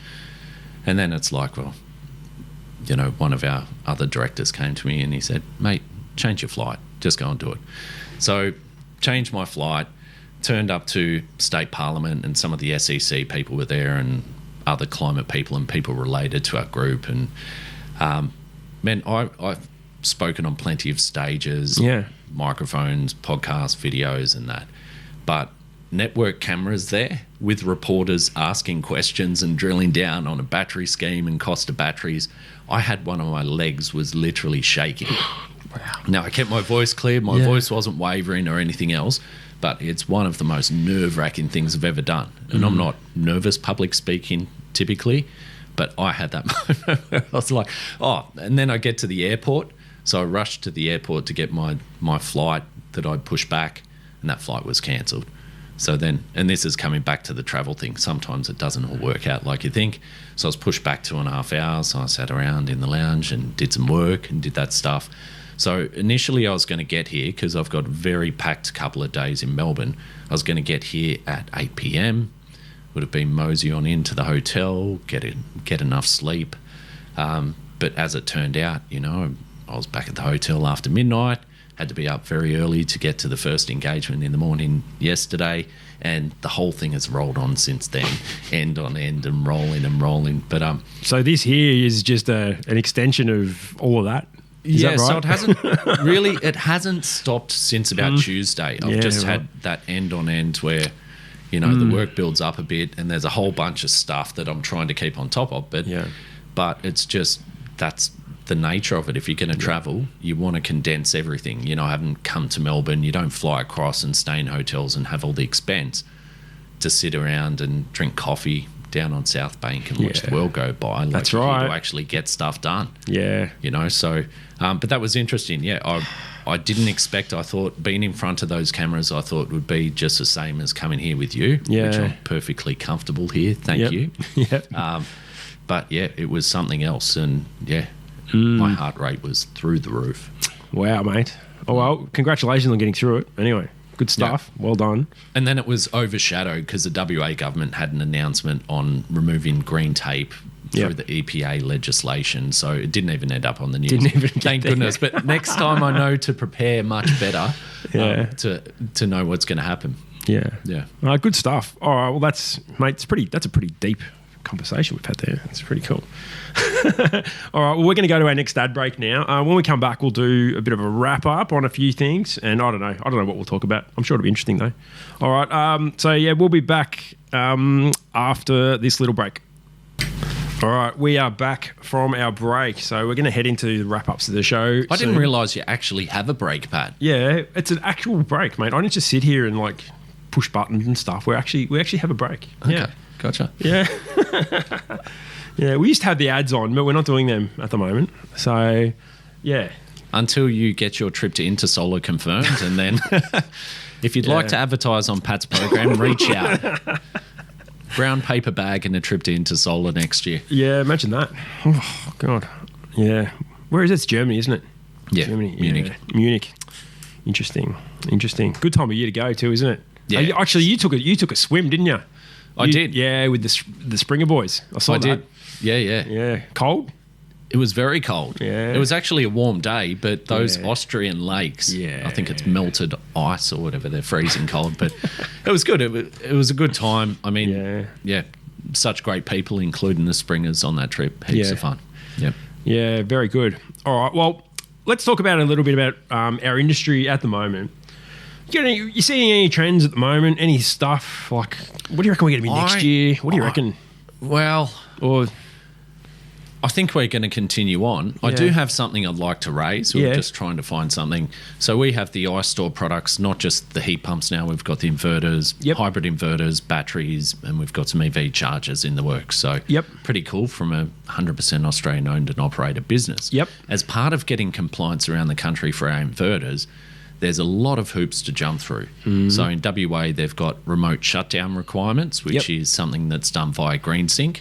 And then it's like, well, one of our other directors came to me and he said, mate, change your flight. Just go and do it. So changed my flight, turned up to State Parliament, and some of the SEC people were there and other climate people and people related to our group. And, I've spoken on plenty of stages, microphones, podcasts, videos and that. But network cameras there with reporters asking questions and drilling down on a battery scheme and cost of batteries, I had one of my legs was literally shaking. Wow. Now, I kept my voice clear. My voice wasn't wavering or anything else, but it's one of the most nerve-wracking things I've ever done. And I'm not nervous public speaking typically, but I had that moment where I was like, and then I get to the airport. So I rushed to the airport to get my flight that I'd pushed back, and that flight was cancelled. So then, and this is coming back to the travel thing, sometimes it doesn't all work out like you think. So I was pushed back 2.5 hours. So I sat around in the lounge and did some work and did that stuff. So initially I was going to get here because I've got a very packed couple of days in Melbourne. I was going to get here at 8 p.m, would have been mosey on into the hotel, get enough sleep. But as it turned out, I was back at the hotel after midnight, had to be up very early to get to the first engagement in the morning yesterday, and the whole thing has rolled on since then, end on end and rolling. But so this here is just an extension of all of that? Is that right? So it hasn't stopped since about Tuesday. I've just had that end on end where, the work builds up a bit and there's a whole bunch of stuff that I'm trying to keep on top of. But it's just, that's the nature of it. If you're going to travel, you want to condense everything. I haven't come to Melbourne. You don't fly across and stay in hotels and have all the expense. to sit around and drink coffee down on South Bank and watch the world go by. Like, that's right. To actually get stuff done. Yeah. You know, so, but that was interesting. Yeah, I didn't expect, I thought being in front of those cameras, I thought would be just the same as coming here with you, which I'm perfectly comfortable here. Thank you. Yeah. But yeah, it was something else. And yeah, my heart rate was through the roof. Wow, mate. Oh, well, congratulations on getting through it. Anyway, good stuff. Well done. And then it was overshadowed because the WA government had an announcement on removing green tape through the EPA legislation. So it didn't even end up on the news. Thank goodness. But next time I know to prepare much better to know what's going to happen. Yeah. Yeah. Good stuff. All right. Well, that's a pretty deep conversation we've had there. It's pretty cool. All right. Well, we're going to go to our next ad break now. When we come back, we'll do a bit of a wrap up on a few things. And I don't know what we'll talk about. I'm sure it'll be interesting though. All right. So yeah, we'll be back after this little break. All right, we are back from our break, so we're going to head into the wrap-ups of the show. I didn't realise you actually have a break, Pat. Yeah, it's an actual break, mate. I don't just sit here and like push buttons and stuff. We actually have a break. Okay, yeah. Gotcha. Yeah, yeah. We used to have the ads on, but we're not doing them at the moment. So, yeah. Until you get your trip to Intersolar confirmed, and then if you'd like to advertise on Pat's program, reach out. Brown paper bag and a trip to Intersolar next year. Yeah, imagine that. Oh, God. Yeah. Where is it? It's Germany, isn't it? Yeah, Germany. Munich. Yeah. Munich. Interesting. Good time of year to go too, isn't it? Yeah. Actually, you took a swim, didn't you? I did. Yeah, with the Springer boys. I saw that. Did. Yeah. Yeah. Cold? It was very cold. Yeah. It was actually a warm day, but those Austrian lakes, I think it's melted ice or whatever, they're freezing cold. But it was good. It was a good time. I mean, such great people, including the Springers on that trip. Heaps of fun. Yep. Yeah, very good. All right, well, let's talk about a little bit about our industry at the moment. You seeing any trends at the moment? Any stuff? Like, what do you reckon we're going to be next year? What do you reckon? Well... Or... I think we're going to continue on. I do have something I'd like to raise. We're just trying to find something. So we have the iStore products, not just the heat pumps now. We've got the inverters, hybrid inverters, batteries, and we've got some EV chargers in the works. So pretty cool from a 100% Australian-owned and operated business. As part of getting compliance around the country for our inverters, there's a lot of hoops to jump through. So in WA, they've got remote shutdown requirements, which is something that's done via GreenSync.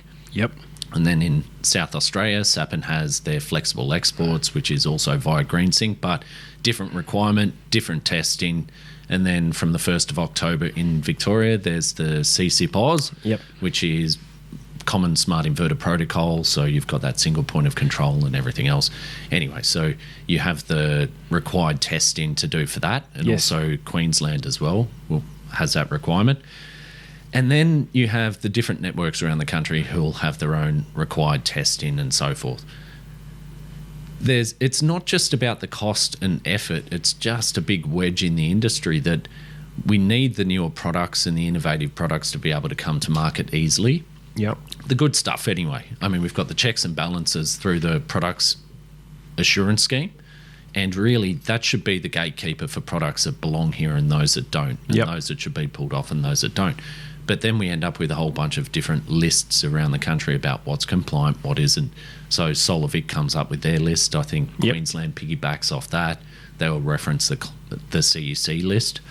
And then in South Australia, Sapin has their flexible exports, which is also via GreenSync, but different requirement, different testing. And then from the 1st of October in Victoria, there's the CCIP Oz, which is common smart inverter protocol. So you've got that single point of control and everything else. Anyway, so you have the required testing to do for that. And also Queensland as well has that requirement. And then you have the different networks around the country who will have their own required testing and so forth. It's not just about the cost and effort, it's just a big wedge in the industry that we need the newer products and the innovative products to be able to come to market easily. The good stuff anyway. I mean, we've got the checks and balances through the products assurance scheme. And really, that should be the gatekeeper for products that belong here and those that don't, and those that should be pulled off and those that don't. But then we end up with a whole bunch of different lists around the country about what's compliant, what isn't. So SolarVic comes up with their list. I think Queensland piggybacks off that. They will reference the CEC list.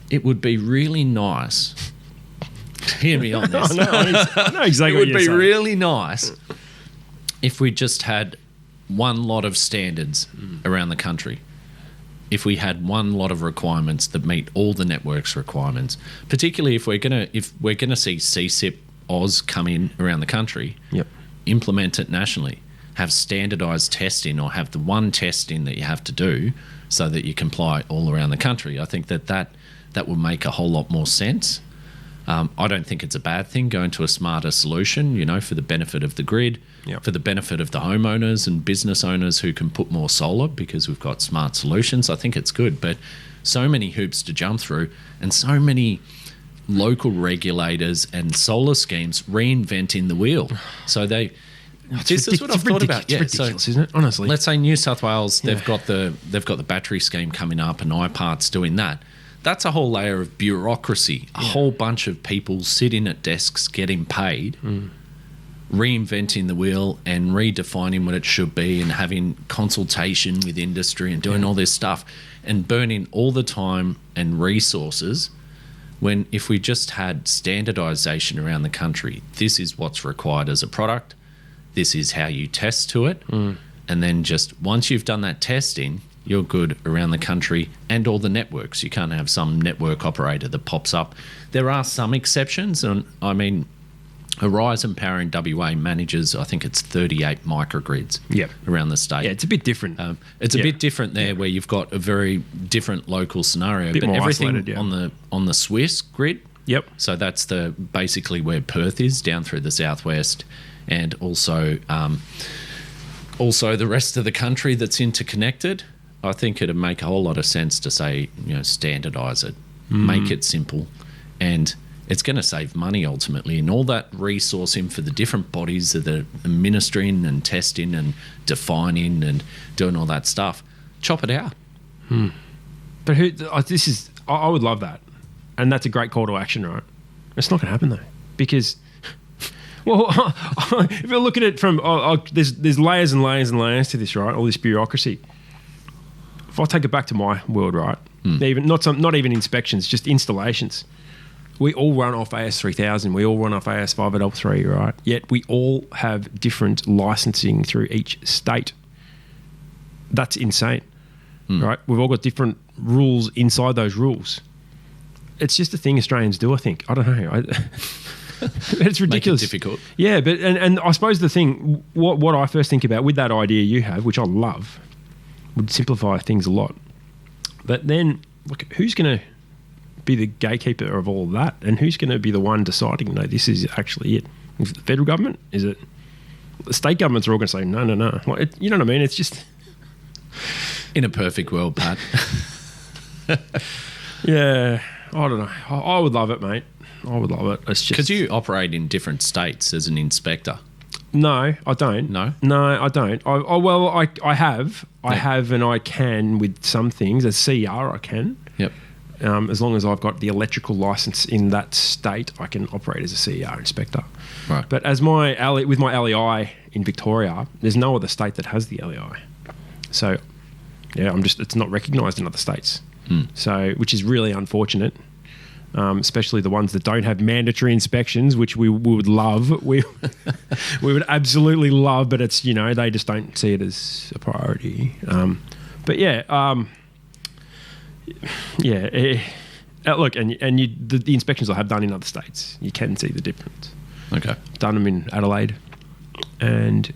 It would be really nice. Hear me on this. I know exactly what you're saying. It would be really nice if we just had one lot of standards around the country. If we had one lot of requirements that meet all the network's requirements, particularly if we're gonna see CCIP Oz come in around the country, implement it nationally, have standardised testing or have the one testing that you have to do so that you comply all around the country. I think that will make a whole lot more sense. I don't think it's a bad thing going to a smarter solution, for the benefit of the grid, for the benefit of the homeowners and business owners who can put more solar because we've got smart solutions. I think it's good, but so many hoops to jump through and so many local regulators and solar schemes reinventing the wheel. So this is what I've thought about. It's ridiculous, isn't it? Honestly. Let's say New South Wales, they've got the battery scheme coming up and IPART's doing that. that's a whole layer of bureaucracy. A whole bunch of people sitting at desks getting paid, reinventing the wheel and redefining what it should be and having consultation with industry and doing all this stuff and burning all the time and resources, when if we just had standardization around the country, this is what's required as a product, this is how you test to it, and then just once you've done that testing, you're good around the country and all the networks. You can't have some network operator that pops up. There are some exceptions, and I mean, Horizon Power in WA manages, I think it's 38 microgrids around the state. Yeah, it's a bit different. It's a bit different there, where you've got a very different local scenario. Bit but more everything isolated, on the Swiss grid. Yep. So that's basically where Perth is, down through the southwest, and also the rest of the country that's interconnected. I think it'd make a whole lot of sense to say, standardise it, make it simple, and it's going to save money ultimately. And all that resourcing for the different bodies that are administering and testing and defining and doing all that stuff, chop it out. But I would love that. And that's a great call to action, right? It's not going to happen though, because, well, if you look at it from, there's layers and layers and layers to this, right? All this bureaucracy. If I take it back to my world, right? Even not even inspections, just installations. We all run off AS3000. We all run off AS503, right? Yet we all have different licensing through each state. That's insane, right? We've all got different rules inside those rules. It's just a thing Australians do, I think. I don't know. It's ridiculous. Make it difficult. Yeah, but and I suppose the thing, what I first think about with that idea you have, which I love, would simplify things a lot. But then, look, who's going to be the gatekeeper of all of that? And who's going to be the one deciding, no, this is actually it? Is it the federal government? Is it the state governments are all going to say, no. Like, you know what I mean? It's just... In a perfect world, Pat. Yeah, I don't know. I would love it, mate. I would love it. It's just... Because you operate in different states as an inspector. No, I don't. No? No, I don't. I have. I have and I can with some things. As CR, I can. Yep. As long as I've got the electrical license in that state, I can operate as a CER inspector. Right. But as with my LEI in Victoria, there's no other state that has the LEI. So, yeah, it's not recognised in other states. So, which is really unfortunate. Especially the ones that don't have mandatory inspections, which we would love. We would absolutely love, but it's, they just don't see it as a priority. But yeah, look, the inspections I have done in other states, you can see the difference. Okay. Done them in Adelaide and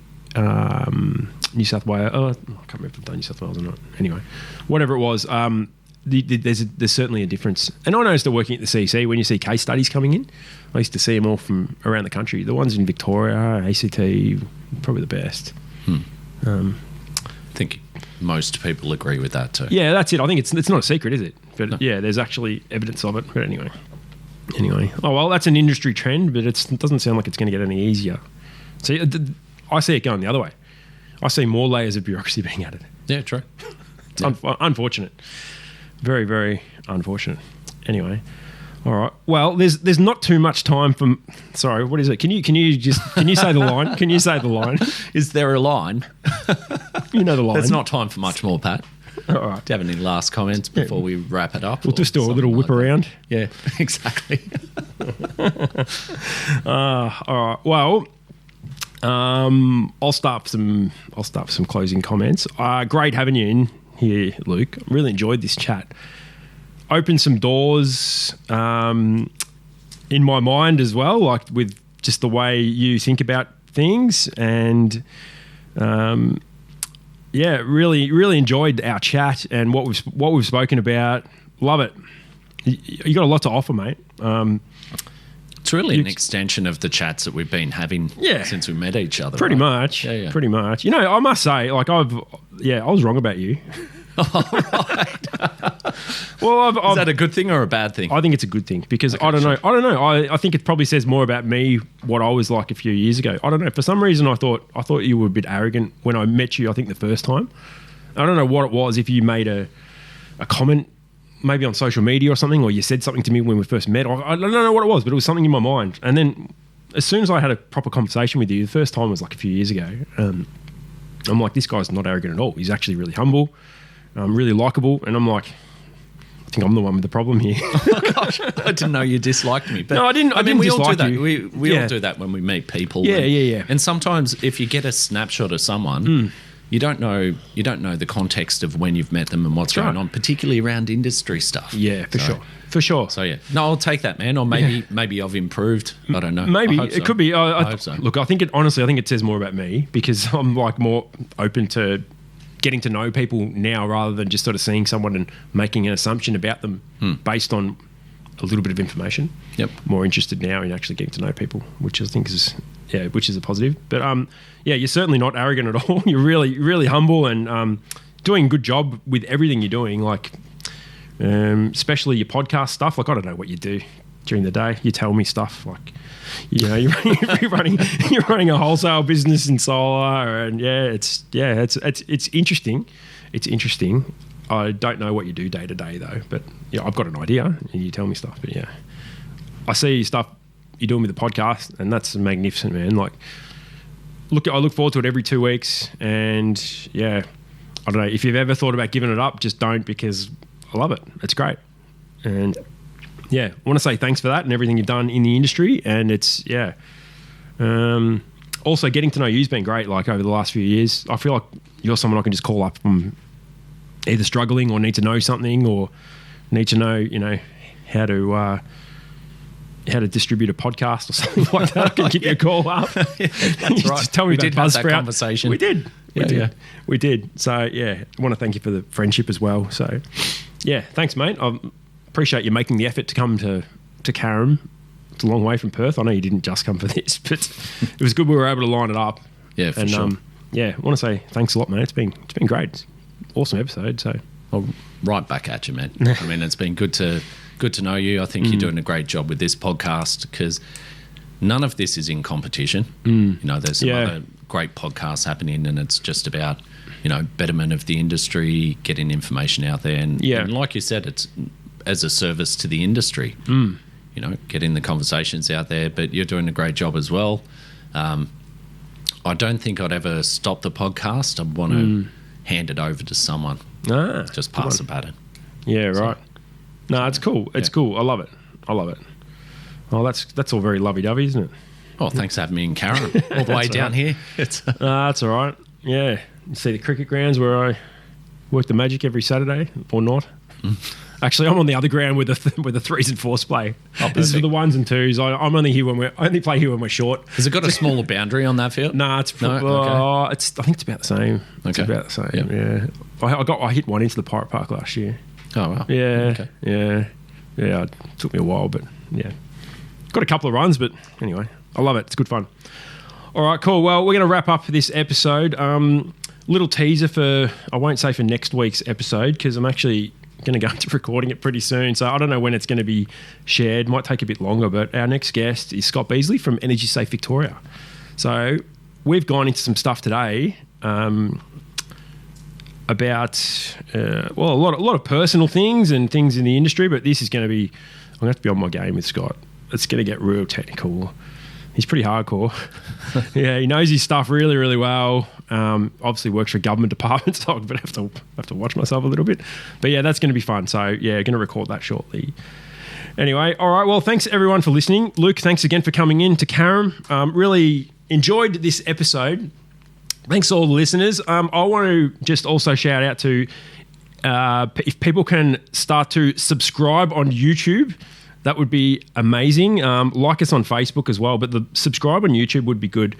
New South Wales. Oh, I can't remember if I've done New South Wales or not. Anyway, whatever it was, there's certainly a difference. And I noticed working at the CC, when you see case studies coming in, I used to see them all from around the country. The ones in Victoria, ACT, probably the best. I think most people agree with that too. Yeah, that's it. I think it's not a secret, is it? But no. Yeah, there's actually evidence of it. But anyway. Oh, well, that's an industry trend, but it doesn't sound like it's going to get any easier. See, I see it going the other way. I see more layers of bureaucracy being added. Yeah, true. It's unfortunate. Very, very unfortunate. Anyway, all right. Well, there's not too much time for. Sorry, what is it? Can you say the line? Can you say the line? Is there a line? You know the line. There's not time for much more, Pat. All right. Do you have any last comments before we wrap it up? We'll just do a little whip around. Yeah, exactly. All right. Well, I'll start some closing comments. Great having you in here, Luke. Really enjoyed this chat. Opened some doors in my mind as well, like with just the way you think about things, and really enjoyed our chat and what we've spoken about. Love it. You got a lot to offer, mate. It's really an extension of the chats that we've been having since we met each other. Pretty much. Yeah. Pretty much. I must say, like I was wrong about you. Right. Well, is that a good thing or a bad thing? I think it's a good thing because I don't know. I think it probably says more about me what I was like a few years ago. I don't know. For some reason, I thought you were a bit arrogant when I met you. I think the first time. I don't know what it was. If you made a comment maybe on social media or something, or you said something to me when we first met. I don't know what it was, but it was something in my mind. And then as soon as I had a proper conversation with you, the first time was like a few years ago, I'm like, this guy's not arrogant at all. He's actually really humble, really likable. And I'm like, I think I'm the one with the problem here. Gosh, I didn't know you disliked me. But no, I didn't. I mean, we all do dislike that. you. We all do that when we meet people. Yeah. And sometimes if you get a snapshot of someone, you don't know the context of when you've met them and what's going on, particularly around industry stuff. Yeah, for sure. So yeah, no, I'll take that, man. Or maybe I've improved. I don't know. Maybe it could be. I hope so. Look, I think it says more about me because I'm like more open to getting to know people now rather than just sort of seeing someone and making an assumption about them based on a little bit of information. Yep. More interested now in actually getting to know people, which I think is a positive. But you're certainly not arrogant at all. You're really, really humble and doing a good job with everything you're doing. Like, especially your podcast stuff. Like, I don't know what you do during the day. You tell me stuff like, you know, you're running a wholesale business in solar, and it's interesting. It's interesting. I don't know what you do day to day though, but yeah, I've got an idea, and you tell me stuff. But yeah, I see stuff you're doing with the podcast, and that's magnificent, man. Like, I look forward to it every 2 weeks, and yeah, I don't know if you've ever thought about giving it up, just don't, because I love it. It's great, and yeah, I want to say thanks for that and everything you've done in the industry. And it's, also getting to know you's been great. Like over the last few years, I feel like you're someone I can just call up from either struggling or need to know something or need to know, you know, how to distribute a podcast or something like that. I can give you a call up. That's right. Just tell me we about did have that Buzzsprout. Conversation. We did. We did. So yeah, I want to thank you for the friendship as well. So yeah, thanks, mate. I appreciate you making the effort to come to Carrum. It's a long way from Perth. I know you didn't just come for this, but it was good we were able to line it up. Yeah, for sure. I want to say thanks a lot, mate. It's been great. It's an awesome episode. So well, right back at you, man. I mean, it's been good to know you. I think you're doing a great job with this podcast because none of this is in competition. You know, there's some other great podcasts happening, and it's just about, you know, betterment of the industry, getting information out there, and like you said, it's as a service to the industry. You know, getting the conversations out there. But you're doing a great job as well. I don't think I'd ever stop the podcast. I want to hand it over to someone. Just pass the baton. Yeah, right. No, it's cool. It's cool. I love it. Oh, that's all very lovey-dovey, isn't it? Oh, thanks for having me in Carrum, all the way down here. That's all right. Yeah. You see the cricket grounds where I work the magic every Saturday, or not? Actually, I'm on the other ground with the 3s and 4s play. This is for the 1s and 2s. I only play here when we're short. Has it got a smaller boundary on that field? Nah, it's okay. I think it's about the same. Okay. It's about the same. Yep. Yeah. I hit one into the Pirate Park last year. Oh wow. Yeah. Okay. Yeah. It took me a while, but yeah. Got a couple of runs, but anyway, I love it. It's good fun. All right, cool. Well, we're going to wrap up this episode. Little teaser I won't say for next week's episode because I'm actually going to go into recording it pretty soon. So I don't know when it's going to be shared. Might take a bit longer, but our next guest is Scott Beasley from Energy Safe Victoria. So we've gone into some stuff today about a lot of personal things and things in the industry, but this is going to be, I'm going to have to be on my game with Scott. It's going to get real technical. He's pretty hardcore. Yeah, he knows his stuff really, really well. Obviously works for a government department, so I'm going to have to watch myself a little bit. But yeah, that's going to be fun. So yeah, going to record that shortly. Anyway, all right. Well, thanks everyone for listening. Luke, thanks again for coming in to Carrum. Really enjoyed this episode. Thanks to all the listeners. I want to just also shout out to if people can start to subscribe on YouTube, that would be amazing. Like us on Facebook as well, but the subscribe on YouTube would be good.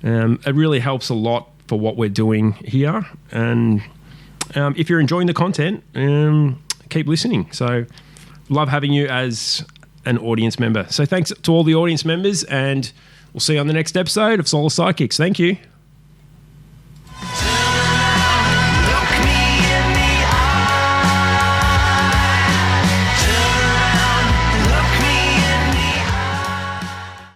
It really helps a lot for what we're doing here. And if you're enjoying the content, keep listening. So love having you as an audience member. So thanks to all the audience members, and we'll see you on the next episode of Solar Sidekicks. Thank you.